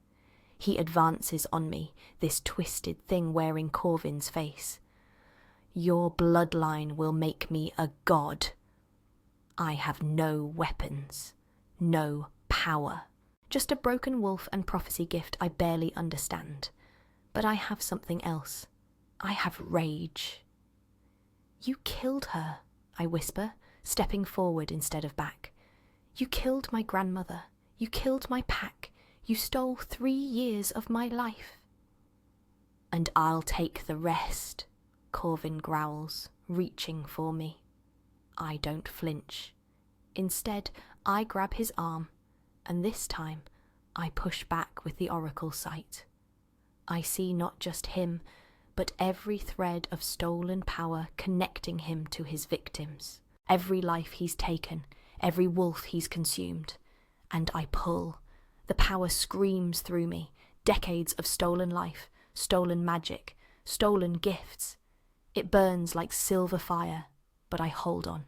He advances on me, this twisted thing wearing Corvin's face. Your bloodline will make me a god. I have no weapons, no power. Just a broken wolf and prophecy gift I barely understand. But I have something else. I have rage. You killed her, I whisper, stepping forward instead of back. You killed my grandmother. You killed my pack. You stole 3 years of my life. And I'll take the rest, Corvin growls, reaching for me. I don't flinch. Instead, I grab his arm, and this time I push back with the oracle sight. I see not just him, but every thread of stolen power connecting him to his victims, every life he's taken, every wolf he's consumed. And I pull. The power screams through me, decades of stolen life, stolen magic, stolen gifts. It burns like silver fire, but I hold on.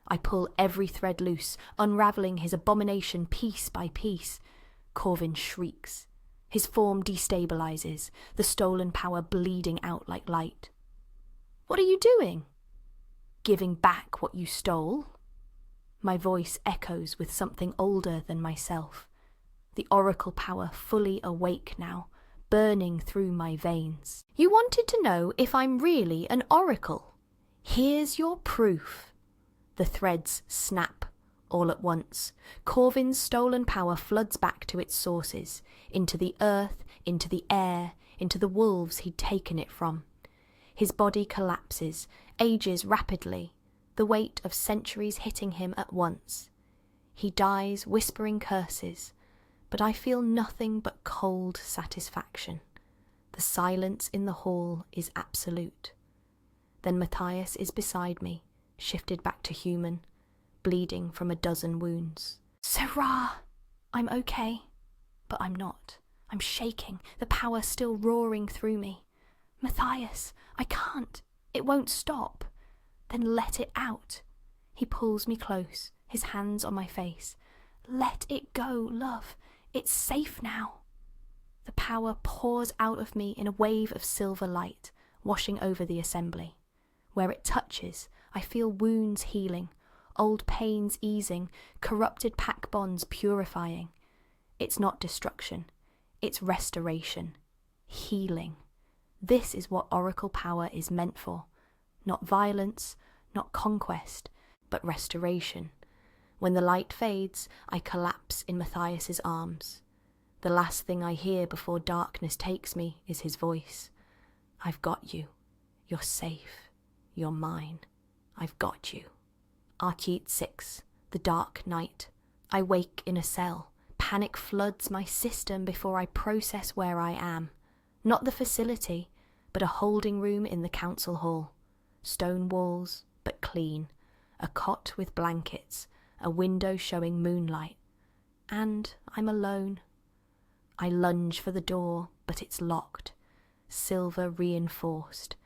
I pull every thread loose, unravelling his abomination piece by piece. Corvin shrieks. His form destabilizes, the stolen power bleeding out like light. What are you doing? Giving back what you stole? My voice echoes with something older than myself. The oracle power fully awake now, burning through my veins. You wanted to know if I'm really an oracle? Here's your proof. The threads snap all at once. Corvin's stolen power floods back to its sources, into the earth, into the air, into the wolves he'd taken it from. His body collapses, ages rapidly, the weight of centuries hitting him at once. He dies whispering curses, but I feel nothing but cold satisfaction. The silence in the hall is absolute. Then Matthias is beside me, shifted back to human, bleeding from a dozen wounds. Sera! I'm okay, but I'm not. I'm shaking, the power still roaring through me. Matthias, I can't. It won't stop. Then let it out. He pulls me close, his hands on my face. Let it go, love. It's safe now. The power pours out of me in a wave of silver light, washing over the assembly. Where it touches, I feel wounds healing, old pains easing, corrupted pack bonds purifying. It's not destruction, it's restoration, healing. This is what oracle power is meant for. Not violence, not conquest, but restoration. When the light fades, I collapse in Matthias's arms. The last thing I hear before darkness takes me is his voice. I've got you. You're safe. You're mine. I've got you. Archeet 6, the dark night. I wake in a cell. Panic floods my system before I process where I am. Not the facility, but a holding room in the council hall. Stone walls, but clean. A cot with blankets. A window showing moonlight. And I'm alone. I lunge for the door, but it's locked. Silver reinforced.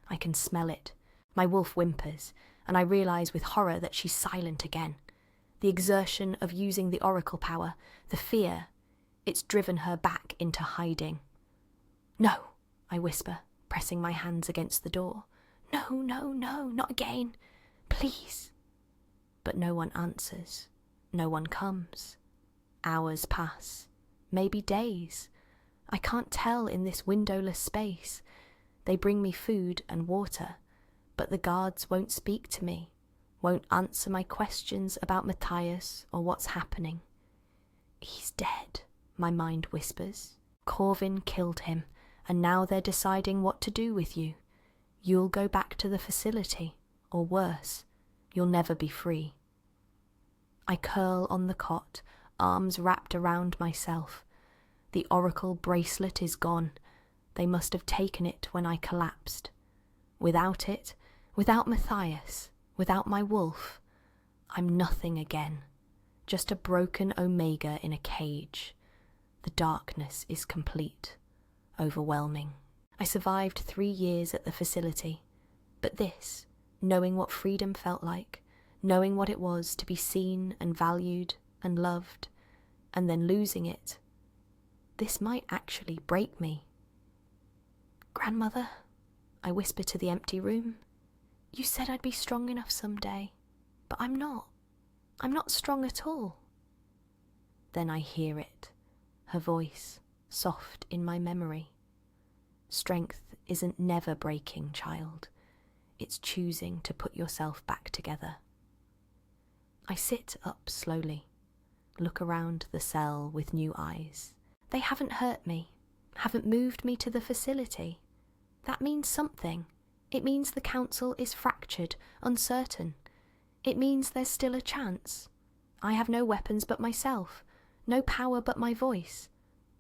I can smell it. My wolf whimpers, and I realise with horror that she's silent again. The exertion of using the oracle power, the fear, it's driven her back into hiding. No, I whisper, pressing my hands against the door. No, no, no, not again. Please. But no one answers. No one comes. Hours pass. Maybe days. I can't tell in this windowless space. They bring me food and water, but the guards won't speak to me, won't answer my questions about Matthias or what's happening. He's dead, my mind whispers. Corvin killed him, and now they're deciding what to do with you. You'll go back to the facility, or worse, you'll never be free. I curl on the cot, arms wrapped around myself. The oracle bracelet is gone. They must have taken it when I collapsed. Without it, without Matthias, without my wolf, I'm nothing again. Just a broken omega in a cage. The darkness is complete, overwhelming. I survived 3 years at the facility, but this, knowing what freedom felt like, knowing what it was to be seen and valued and loved, and then losing it, this might actually break me. Grandmother, I whisper to the empty room, you said I'd be strong enough someday, but I'm not. I'm not strong at all. Then I hear it, her voice, soft in my memory. Strength isn't never breaking, child. It's choosing to put yourself back together. I sit up slowly, look around the cell with new eyes. They haven't hurt me, haven't moved me to the facility. That means something. It means the council is fractured, uncertain. It means there's still a chance. I have no weapons but myself, no power but my voice.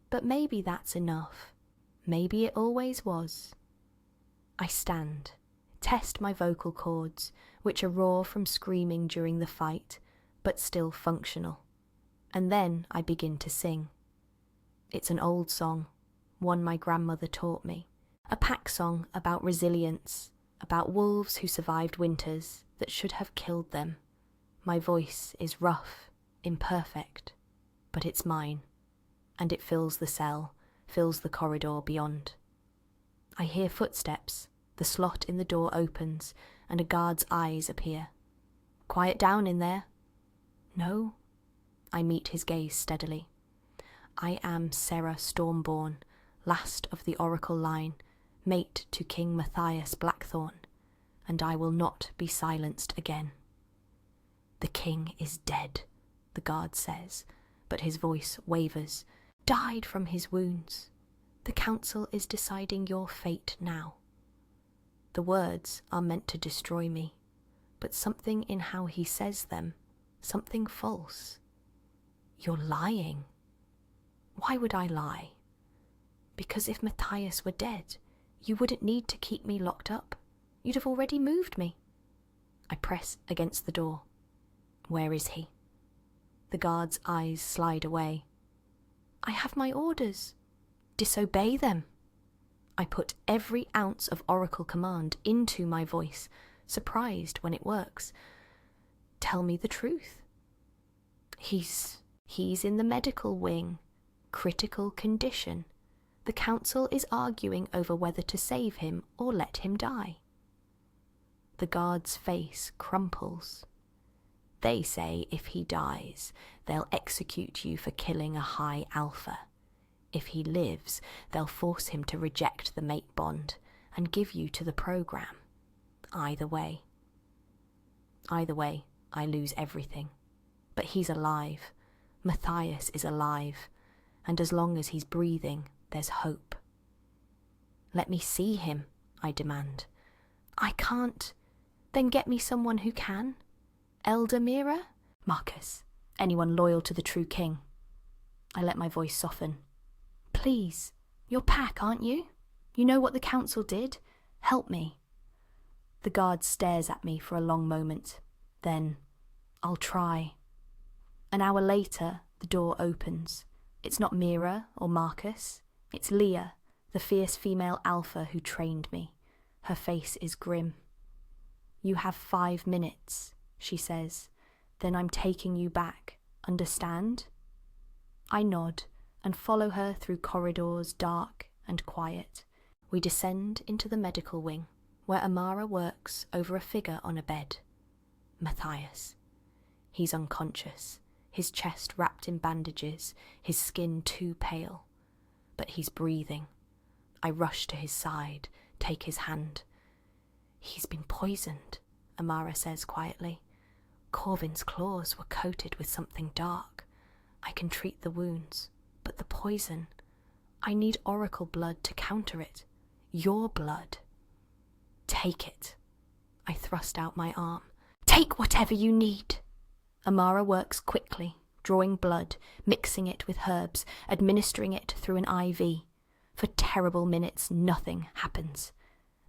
But maybe that's enough. Maybe it always was. I stand, test my vocal cords, which are raw from screaming during the fight, but still functional. And then I begin to sing. It's an old song, one my grandmother taught me. A pack song about resilience, about wolves who survived winters that should have killed them. My voice is rough, imperfect, but it's mine, and it fills the cell, fills the corridor beyond. I hear footsteps, the slot in the door opens, and a guard's eyes appear. Quiet down in there. No. I meet his gaze steadily. I am Sera Stormborn, last of the Oracle line, mate to King Matthias Blackthorn, and I will not be silenced again. The king is dead, the guard says, but his voice wavers. Died from his wounds. The council is deciding your fate now. The words are meant to destroy me, but something in how he says them, something false. You're lying. Why would I lie? Because if Matthias were dead, you wouldn't need to keep me locked up. You'd have already moved me. I press against the door. Where is he? The guard's eyes slide away. I have my orders. Disobey them. I put every ounce of Oracle command into my voice, surprised when it works. Tell me the truth. He's in the medical wing. Critical condition. The council is arguing over whether to save him or let him die. The guard's face crumples. They say if he dies, they'll execute you for killing a high alpha. If he lives, they'll force him to reject the mate bond and give you to the program. Either way, I lose everything. But he's alive. Matthias is alive. And as long as he's breathing, there's hope. Let me see him, I demand. I can't. Then get me someone who can. Elder Mira? Marcus. Anyone loyal to the true king. I let my voice soften. Please, you're Pack, aren't you? You know what the council did? Help me. The guard stares at me for a long moment. Then, I'll try. An hour later, the door opens. It's not Mira or Marcus. It's Leah, the fierce female alpha who trained me. Her face is grim. You have 5 minutes, she says. Then I'm taking you back. Understand? I nod and follow her through corridors dark and quiet. We descend into the medical wing, where Amara works over a figure on a bed. Matthias. He's unconscious, his chest wrapped in bandages, his skin too pale. But he's breathing. I rush to his side, take his hand. He's been poisoned, Amara says quietly. Corvin's claws were coated with something dark. I can treat the wounds, but the poison, I need Oracle blood to counter it. Your blood. Take it. I thrust out my arm. Take whatever you need. Amara works quickly, drawing blood, mixing it with herbs, administering it through an IV. For terrible minutes, nothing happens.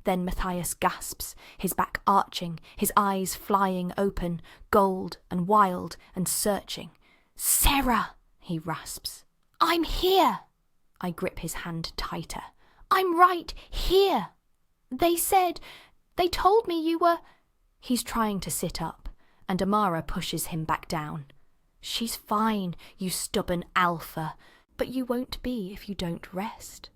Then Matthias gasps, his back arching, his eyes flying open, gold and wild and searching. Sera, he rasps. I'm here. I grip his hand tighter. I'm right here. They told me you were... He's trying to sit up, and Amara pushes him back down. She's fine, you stubborn alpha, but you won't be if you don't rest.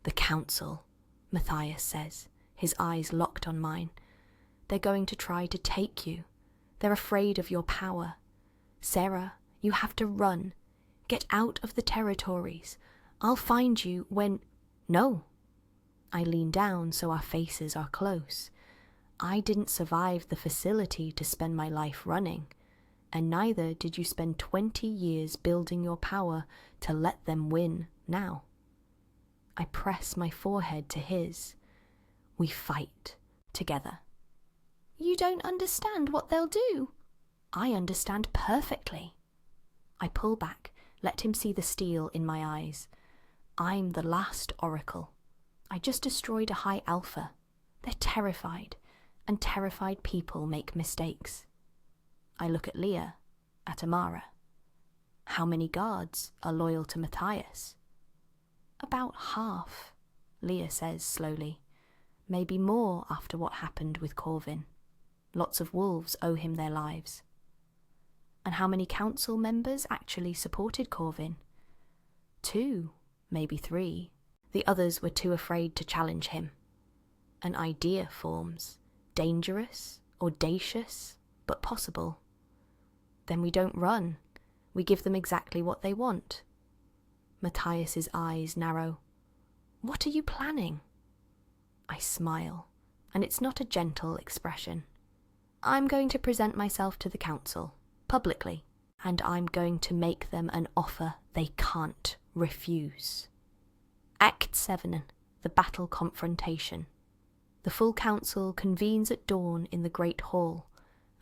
The council, Matthias says, his eyes locked on mine. They're going to try to take you. They're afraid of your power. Sera, you have to run. Get out of the territories. I'll find you when... No. I lean down so our faces are close. I didn't survive the facility to spend my life running, and neither did you spend 20 years building your power to let them win now. I press my forehead to his. We fight together. You don't understand what they'll do. I understand perfectly. I pull back, let him see the steel in my eyes. I'm the last Oracle. I just destroyed a high alpha. They're terrified, and terrified people make mistakes. I look at Leah, at Amara. How many guards are loyal to Matthias? About half, Leah says slowly. Maybe more after what happened with Corvin. Lots of wolves owe him their lives. And how many council members actually supported Corvin? 2, maybe 3. The others were too afraid to challenge him. An idea forms, dangerous, audacious, but possible. Then we don't run. We give them exactly what they want. Matthias's eyes narrow. What are you planning? I smile, and it's not a gentle expression. I'm going to present myself to the council, publicly, and I'm going to make them an offer they can't refuse. Act 7, the battle confrontation. The full council convenes at dawn in the great hall,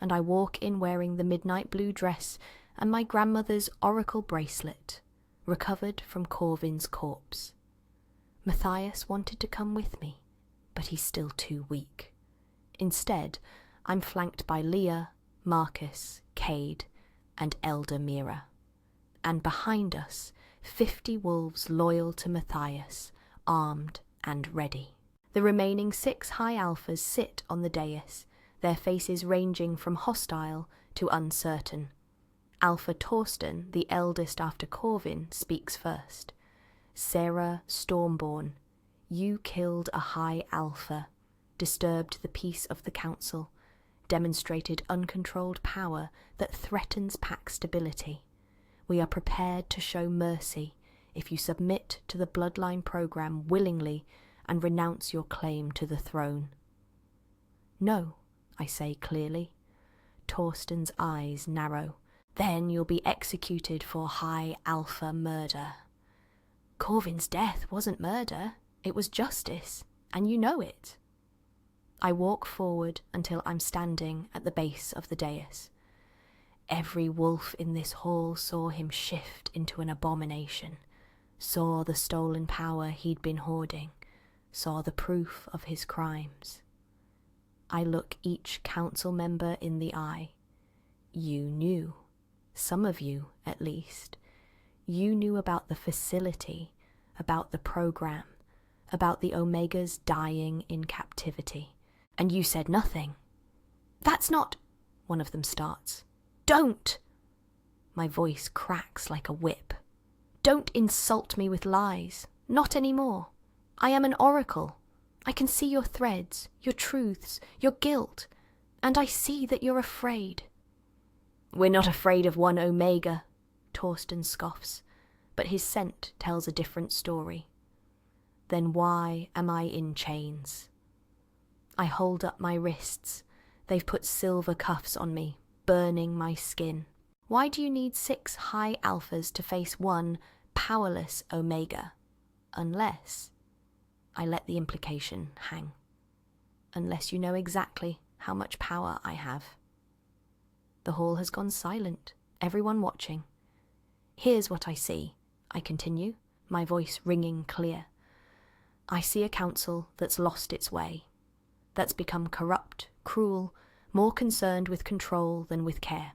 and I walk in wearing the midnight blue dress and my grandmother's oracle bracelet, recovered from Corvin's corpse. Matthias wanted to come with me, but he's still too weak. Instead, I'm flanked by Leah, Marcus, Cade, and Elder Mira. And behind us, 50 wolves loyal to Matthias, armed and ready. The remaining 6 high alphas sit on the dais, their faces ranging from hostile to uncertain. Alpha Torsten, the eldest after Corvin, speaks first. Sera Stormborn, you killed a high alpha, disturbed the peace of the council, demonstrated uncontrolled power that threatens pack stability. We are prepared to show mercy if you submit to the bloodline program willingly and renounce your claim to the throne. No, I say clearly. Torsten's eyes narrow. Then you'll be executed for high alpha murder. Corvin's death wasn't murder, it was justice, and you know it. I walk forward until I'm standing at the base of the dais. Every wolf in this hall saw him shift into an abomination, saw the stolen power he'd been hoarding, saw the proof of his crimes. I look each council member in the eye. You knew. Some of you, at least. You knew about the facility, about the program, about the Omegas dying in captivity. And you said nothing. That's not... One of them starts. Don't! My voice cracks like a whip. Don't insult me with lies. Not anymore. I am an oracle. I can see your threads, your truths, your guilt, and I see that you're afraid. We're not afraid of one Omega, Torsten scoffs, but his scent tells a different story. Then why am I in chains? I hold up my wrists. They've put silver cuffs on me, burning my skin. Why do you need 6 high alphas to face one powerless Omega? Unless... I let the implication hang. Unless you know exactly how much power I have. The hall has gone silent, everyone watching. Here's what I see, I continue, my voice ringing clear. I see a council that's lost its way, that's become corrupt, cruel, more concerned with control than with care.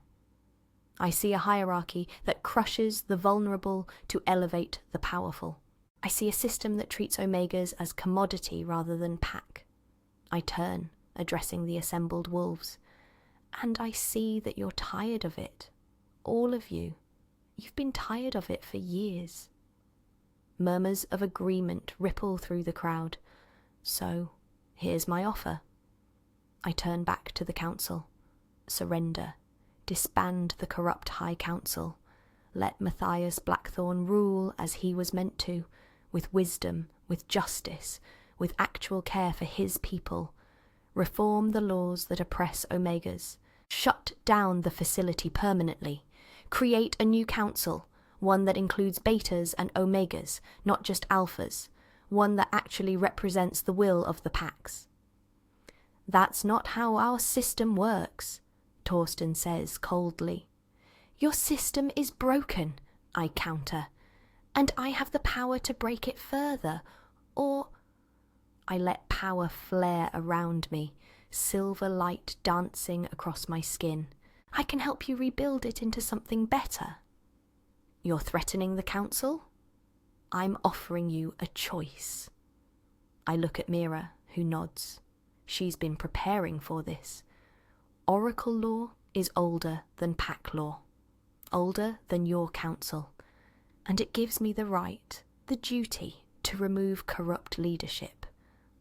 I see a hierarchy that crushes the vulnerable to elevate the powerful. I see a system that treats Omegas as commodity rather than pack. I turn, addressing the assembled wolves, and I see that you're tired of it. All of you. You've been tired of it for years. Murmurs of agreement ripple through the crowd. So, here's my offer. I turn back to the council. Surrender. Disband the corrupt High Council. Let Matthias Blackthorn rule as he was meant to, with wisdom, with justice, with actual care for his people. Reform the laws that oppress Omegas. Shut down the facility permanently. Create a new council, one that includes betas and Omegas, not just alphas, one that actually represents the will of the packs. That's not how our system works, Torsten says coldly. Your system is broken, I counter, and I have the power to break it further, or I let power flare around me, silver light dancing across my skin. I can help you rebuild it into something better. You're threatening the council? I'm offering you a choice. I look at Mira, who nods. She's been preparing for this. Oracle law is older than pack law, older than your council, and it gives me the right, the duty, to remove corrupt leadership.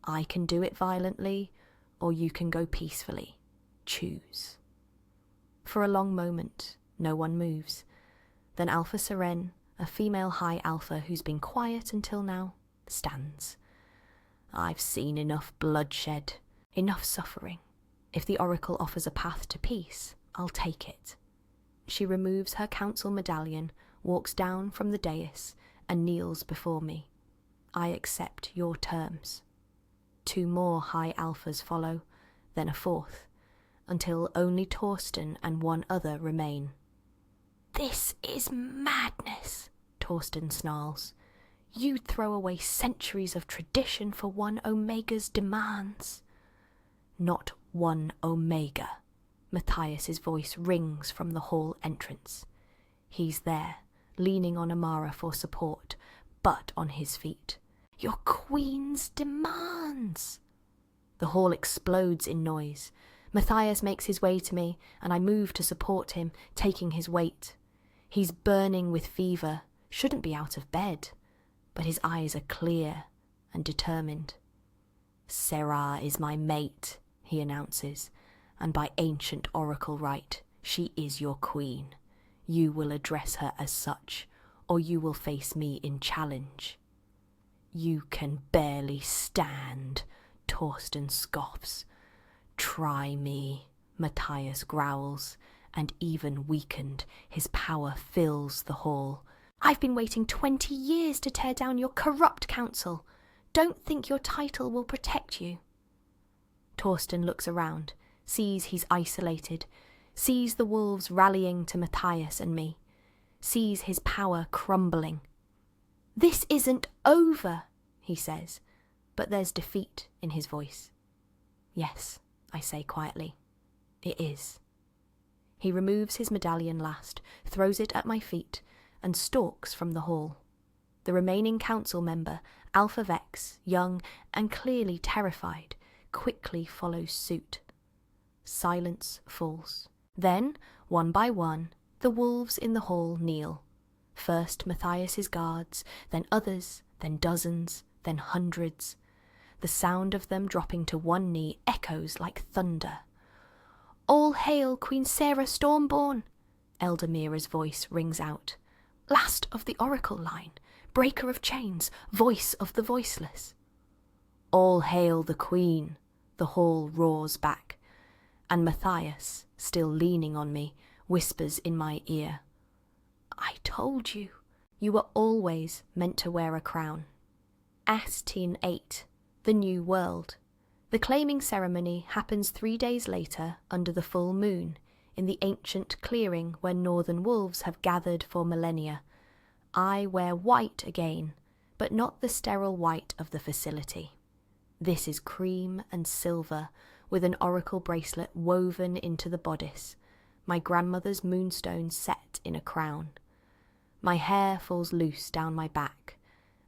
I can do it violently, or you can go peacefully. Choose. For a long moment, no one moves. Then Alpha Seren, a female high alpha who's been quiet until now, stands. I've seen enough bloodshed, enough suffering. If the Oracle offers a path to peace, I'll take it. She removes her council medallion, walks down from the dais, and kneels before me. I accept your terms. 2 more high alphas follow, then a 4th, until only Torsten and 1 other remain. This is madness, Torsten snarls. You'd throw away centuries of tradition for 1 Omega's demands. Not 1 Omega. Matthias's voice rings from the hall entrance. He's there, leaning on Amara for support, but on his feet. Your queen's demands! The hall explodes in noise. Matthias makes his way to me, and I move to support him, taking his weight. He's burning with fever, shouldn't be out of bed, but his eyes are clear and determined. Sera is my mate, he announces, and by ancient oracle right, she is your queen. You will address her as such, or you will face me in challenge. You can barely stand, Torsten scoffs. Try me, Matthias growls, and even weakened, his power fills the hall. I've been waiting 20 years to tear down your corrupt council. Don't think your title will protect you. Torsten looks around, sees he's isolated, sees the wolves rallying to Matthias and me, sees his power crumbling. This isn't over, he says, but there's defeat in his voice. Yes, I say quietly, it is. He removes his medallion last, throws it at my feet, and stalks from the hall. The remaining council member, Alpha Vex, young and clearly terrified, quickly follows suit. Silence falls. Then, one by one, the wolves in the hall kneel. First Matthias's guards, then others, then dozens, then hundreds. The sound of them dropping to 1 knee echoes like thunder. All hail Queen Sera Stormborn! Elder Mira's voice rings out. Last of the oracle line, breaker of chains, voice of the voiceless. All hail the Queen, the hall roars back, and Matthias, still leaning on me, whispers in my ear. I told you, you were always meant to wear a crown. Astin 8, the new world. The claiming ceremony happens 3 days later under the full moon, in the ancient clearing where northern wolves have gathered for millennia. I wear white again, but not the sterile white of the facility. This is cream and silver, with an oracle bracelet woven into the bodice, my grandmother's moonstone set in a crown. My hair falls loose down my back,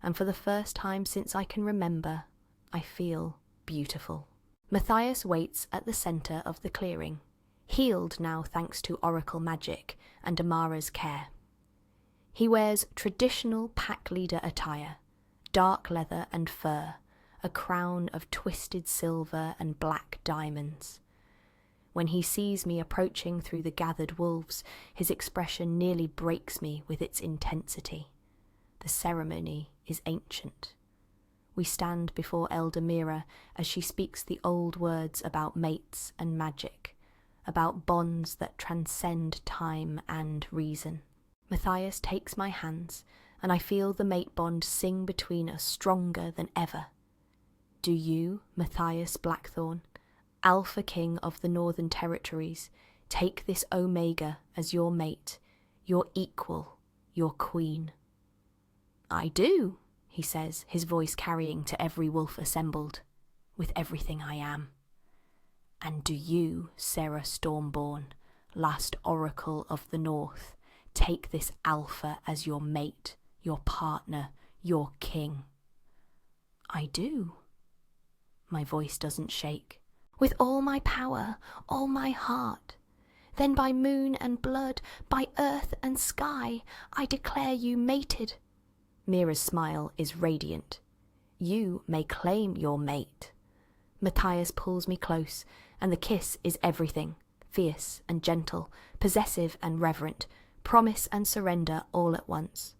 and for the first time since I can remember, I feel beautiful. Matthias waits at the centre of the clearing, healed now thanks to oracle magic and Amara's care. He wears traditional pack leader attire, dark leather and fur, a crown of twisted silver and black diamonds. When he sees me approaching through the gathered wolves, his expression nearly breaks me with its intensity. The ceremony is ancient. We stand before Elder Mira as she speaks the old words about mates and magic, about bonds that transcend time and reason. Matthias takes my hands, and I feel the mate bond sing between us stronger than ever. Do you, Matthias Blackthorn, Alpha King of the Northern Territories, take this Omega as your mate, your equal, your queen? I do, he says, his voice carrying to every wolf assembled, with everything I am. And do you, Sera Stormborn, last oracle of the north, take this alpha as your mate, your partner, your king? I do. My voice doesn't shake. With all my power, all my heart. Then by moon and blood, by earth and sky, I declare you mated. Mira's smile is radiant. You may claim your mate. Matthias pulls me close, and the kiss is everything, fierce and gentle, possessive and reverent, promise and surrender all at once.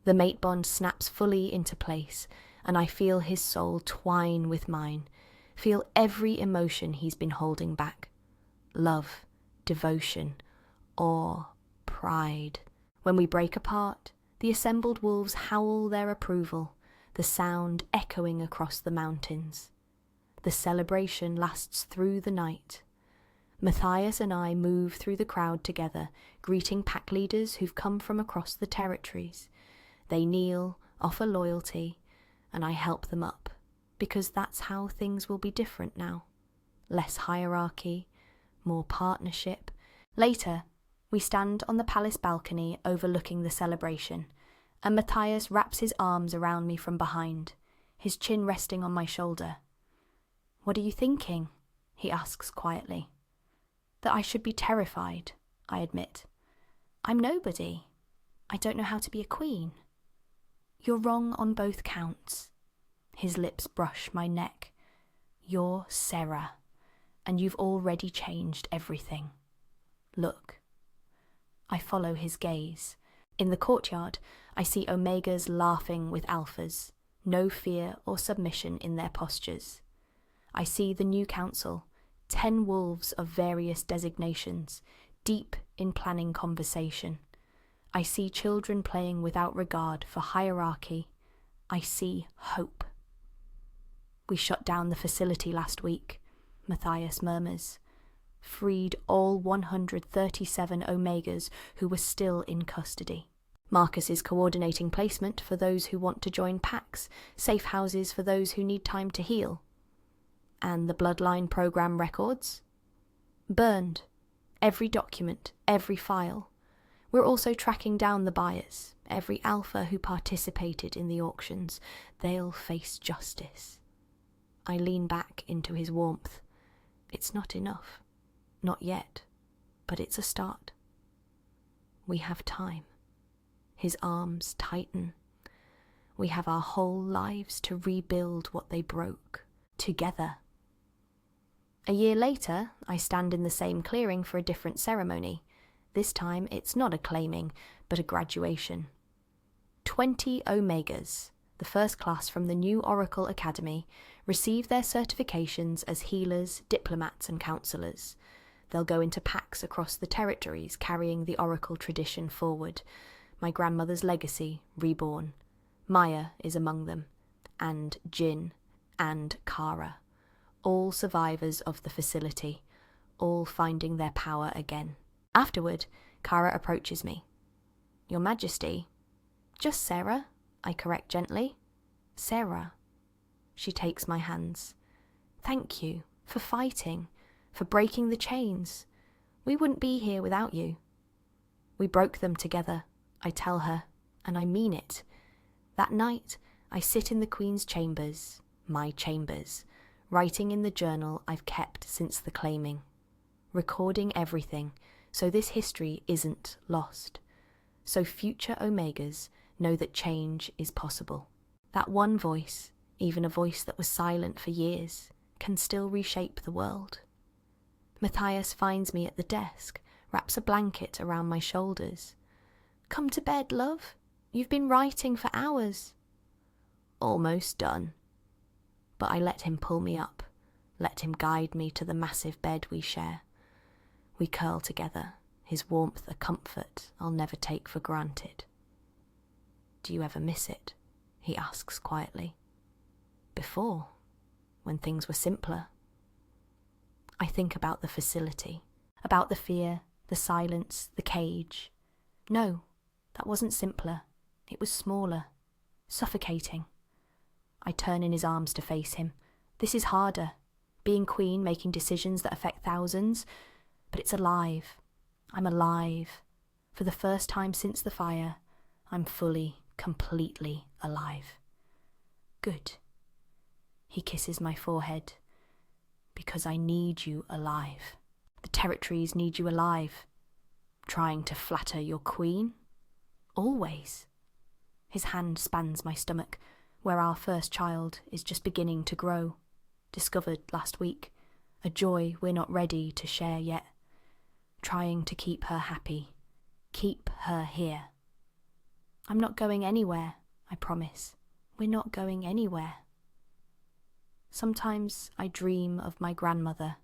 The mate bond snaps fully into place, and I feel his soul twine with mine, feel every emotion he's been holding back. Love, devotion, awe, pride. When we break apart, the assembled wolves howl their approval, the sound echoing across the mountains. The celebration lasts through the night. Matthias and I move through the crowd together, greeting pack leaders who've come from across the territories. They kneel, offer loyalty, and I help them up, because that's how things will be different now. Less hierarchy, more partnership. Later, we stand on the palace balcony overlooking the celebration, and Matthias wraps his arms around me from behind, his chin resting on my shoulder. "What are you thinking?" he asks quietly. "That I should be terrified," I admit. "I'm nobody. I don't know how to be a queen." "You're wrong on both counts." His lips brush my neck. "You're Sera, and you've already changed everything. Look." I follow his gaze. In the courtyard, I see Omegas laughing with Alphas, no fear or submission in their postures. I see the new council, 10 wolves of various designations, deep in planning conversation. I see children playing without regard for hierarchy. I see hope. "We shut down the facility last week," Matthias murmurs. "Freed all 137 Omegas who were still in custody. Marcus is coordinating placement for those who want to join packs, safe houses for those who need time to heal. And the Bloodline program records? Burned. Every document, every file. We're also tracking down the buyers, every alpha who participated in the auctions. They'll face justice." I lean back into his warmth. It's not enough. Not yet. But it's a start. We have time. His arms tighten. We have our whole lives to rebuild what they broke. Together. A year later, I stand in the same clearing for a different ceremony. This time, it's not a claiming, but a graduation. 20 Omegas, the first class from the new Oracle Academy, receive their certifications as healers, diplomats, and counselors. They'll go into packs across the territories, carrying the Oracle tradition forward. My grandmother's legacy, reborn. Maya is among them, and Jin, and Kara. All survivors of the facility, all finding their power again. Afterward, Kara approaches me. "Your Majesty." "Just Sera," I correct gently. "Sera." She takes my hands. "Thank you for fighting, for breaking the chains. We wouldn't be here without you." "We broke them together," I tell her, and I mean it. That night, I sit in the Queen's chambers, my chambers, writing in the journal I've kept since the claiming, recording everything so this history isn't lost, so future Omegas know that change is possible. That one voice, even a voice that was silent for years, can still reshape the world. Matthias finds me at the desk, wraps a blanket around my shoulders. "Come to bed, love. You've been writing for hours." "Almost done." But I let him pull me up, let him guide me to the massive bed we share. We curl together, his warmth a comfort I'll never take for granted. "Do you ever miss it?" he asks quietly. "Before, when things were simpler." I think about the facility, about the fear, the silence, the cage. No, that wasn't simpler. It was smaller. suffocating. I turn in his arms to face him. This is harder. Being queen, making decisions that affect thousands. But it's alive. I'm alive. For the first time since the fire, I'm fully, completely alive. Good. He kisses my forehead. Because I need you alive. The territories need you alive. Trying to flatter your queen? Always. His hand spans my stomach, where our first child is just beginning to grow. Discovered last week, a joy we're not ready to share yet. Trying to keep her happy, keep her here. I'm not going anywhere, I promise. We're not going anywhere. Sometimes I dream of my grandmother.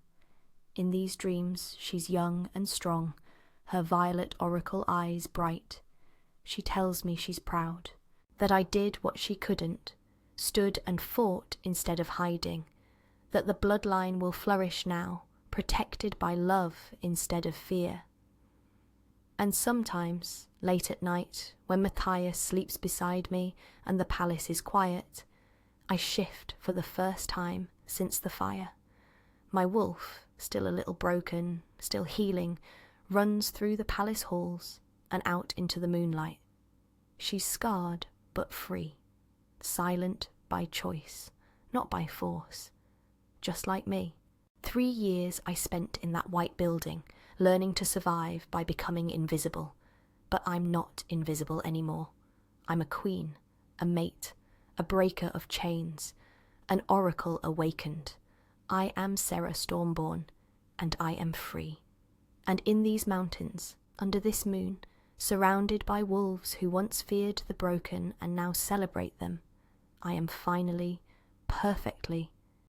In these dreams, she's young and strong, her violet oracle eyes bright. She tells me she's proud, that I did what she couldn't, stood and fought instead of hiding, that the bloodline will flourish now, protected by love instead of fear. And sometimes, late at night, when Matthias sleeps beside me and the palace is quiet, I shift for the first time since the fire. My wolf, still a little broken, still healing, runs through the palace halls and out into the moonlight. She's scarred but free, silent by choice, not by force. Just like me. 3 years I spent in that white building, learning to survive by becoming invisible. But I'm not invisible anymore. I'm a queen, a mate, a breaker of chains, an oracle awakened. I am Sera Stormborn, and I am free. And in these mountains, under this moon, surrounded by wolves who once feared the broken and now celebrate them, I am finally, perfectly